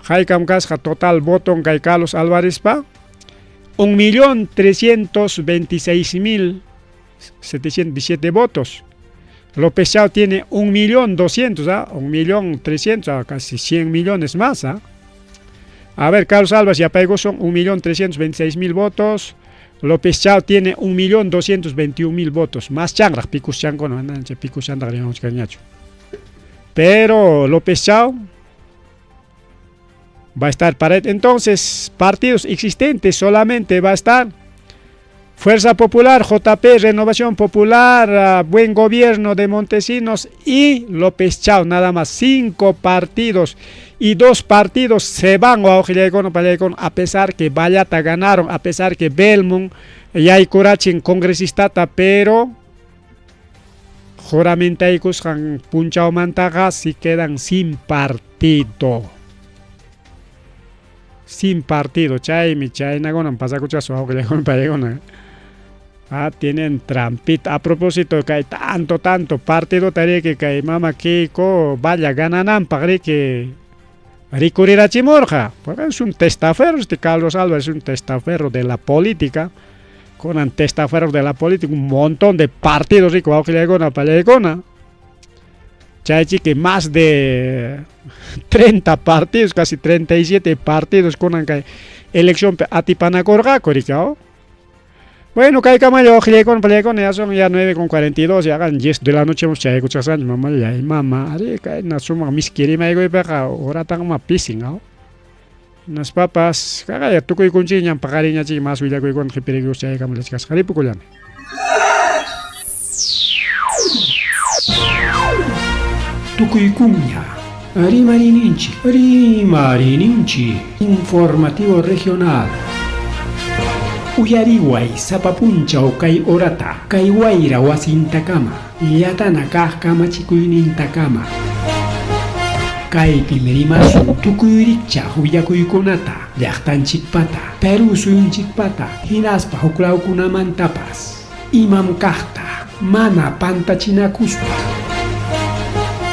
Jaikam Casca total voto en Carlos Álvarez pa 1.326.717 votos. López Chao tiene 1.200.000, 1.300.000, casi 100 millones más. A ver, Carlos Álvarez y Apaigo son 1.326.000 votos. López Chao tiene 1.221.000 votos. Más changra, picus chango, no andan, picus changra, pero López Chao va a estar para entonces partidos existentes solamente va a estar Fuerza Popular, JP, Renovación Popular, Buen Gobierno de Montesinos y López Chao, nada más 5 partidos y 2 partidos se van a pesar que Vallata ganaron, a pesar que Belmont y Aykurachin congresistata, pero juramentaicos han punchao mantagas y quedan sin partido. Sin partido, chay nagonan pasa cuchazo tienen trampita. A propósito que hay tanto partido tarea que hay mama Kiko vaya ganan para que recurrir a Chimorja, porque es un testaferro. Este Carlos Álvarez es un testaferro de la política, con un testaferro de la política, un montón de partidos rico Chachi que más de 30 partidos, casi 37 partidos con una elección atipanacorga, coricao. Bueno, que hay camayo, ya son ya 9:42, ya hagan 10 de la noche, hemos chay escuchas años, mamá, ya y mamá, que na suma mis kirima y pega, ahora tan más pissing, ¿no? Nas papas, cagaya, tú que conchiñan pagariña chi más huila que con jipirigos chay camayo, chicas, jaripuculan. Tucuycuña, Arimarinchi, informativo regional. Uyariway, Sapapuncha o Kai Orata, Kai Waira Wasintakama, Yatana Kama Chikuinintakama. Kai Pimerimasu, Tukuyricha, Huyakuykunata, Yachtanchikpata, Peru Suyunchikpata, Hinaspa Huklaukunamantapas, Imam Kahta, Mana Pantachinakuspa.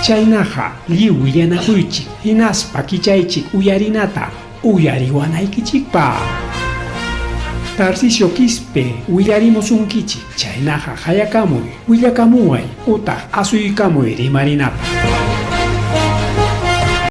Chaynaja, liu yanakuychik, hinaspa kichaychik uyarinata, uyariwanaykichikpa. Tarcisio Quispe, uyarimosunkichik, chaynaja hayakamuy, willakamuay, utaq asuykamuy rimarinata.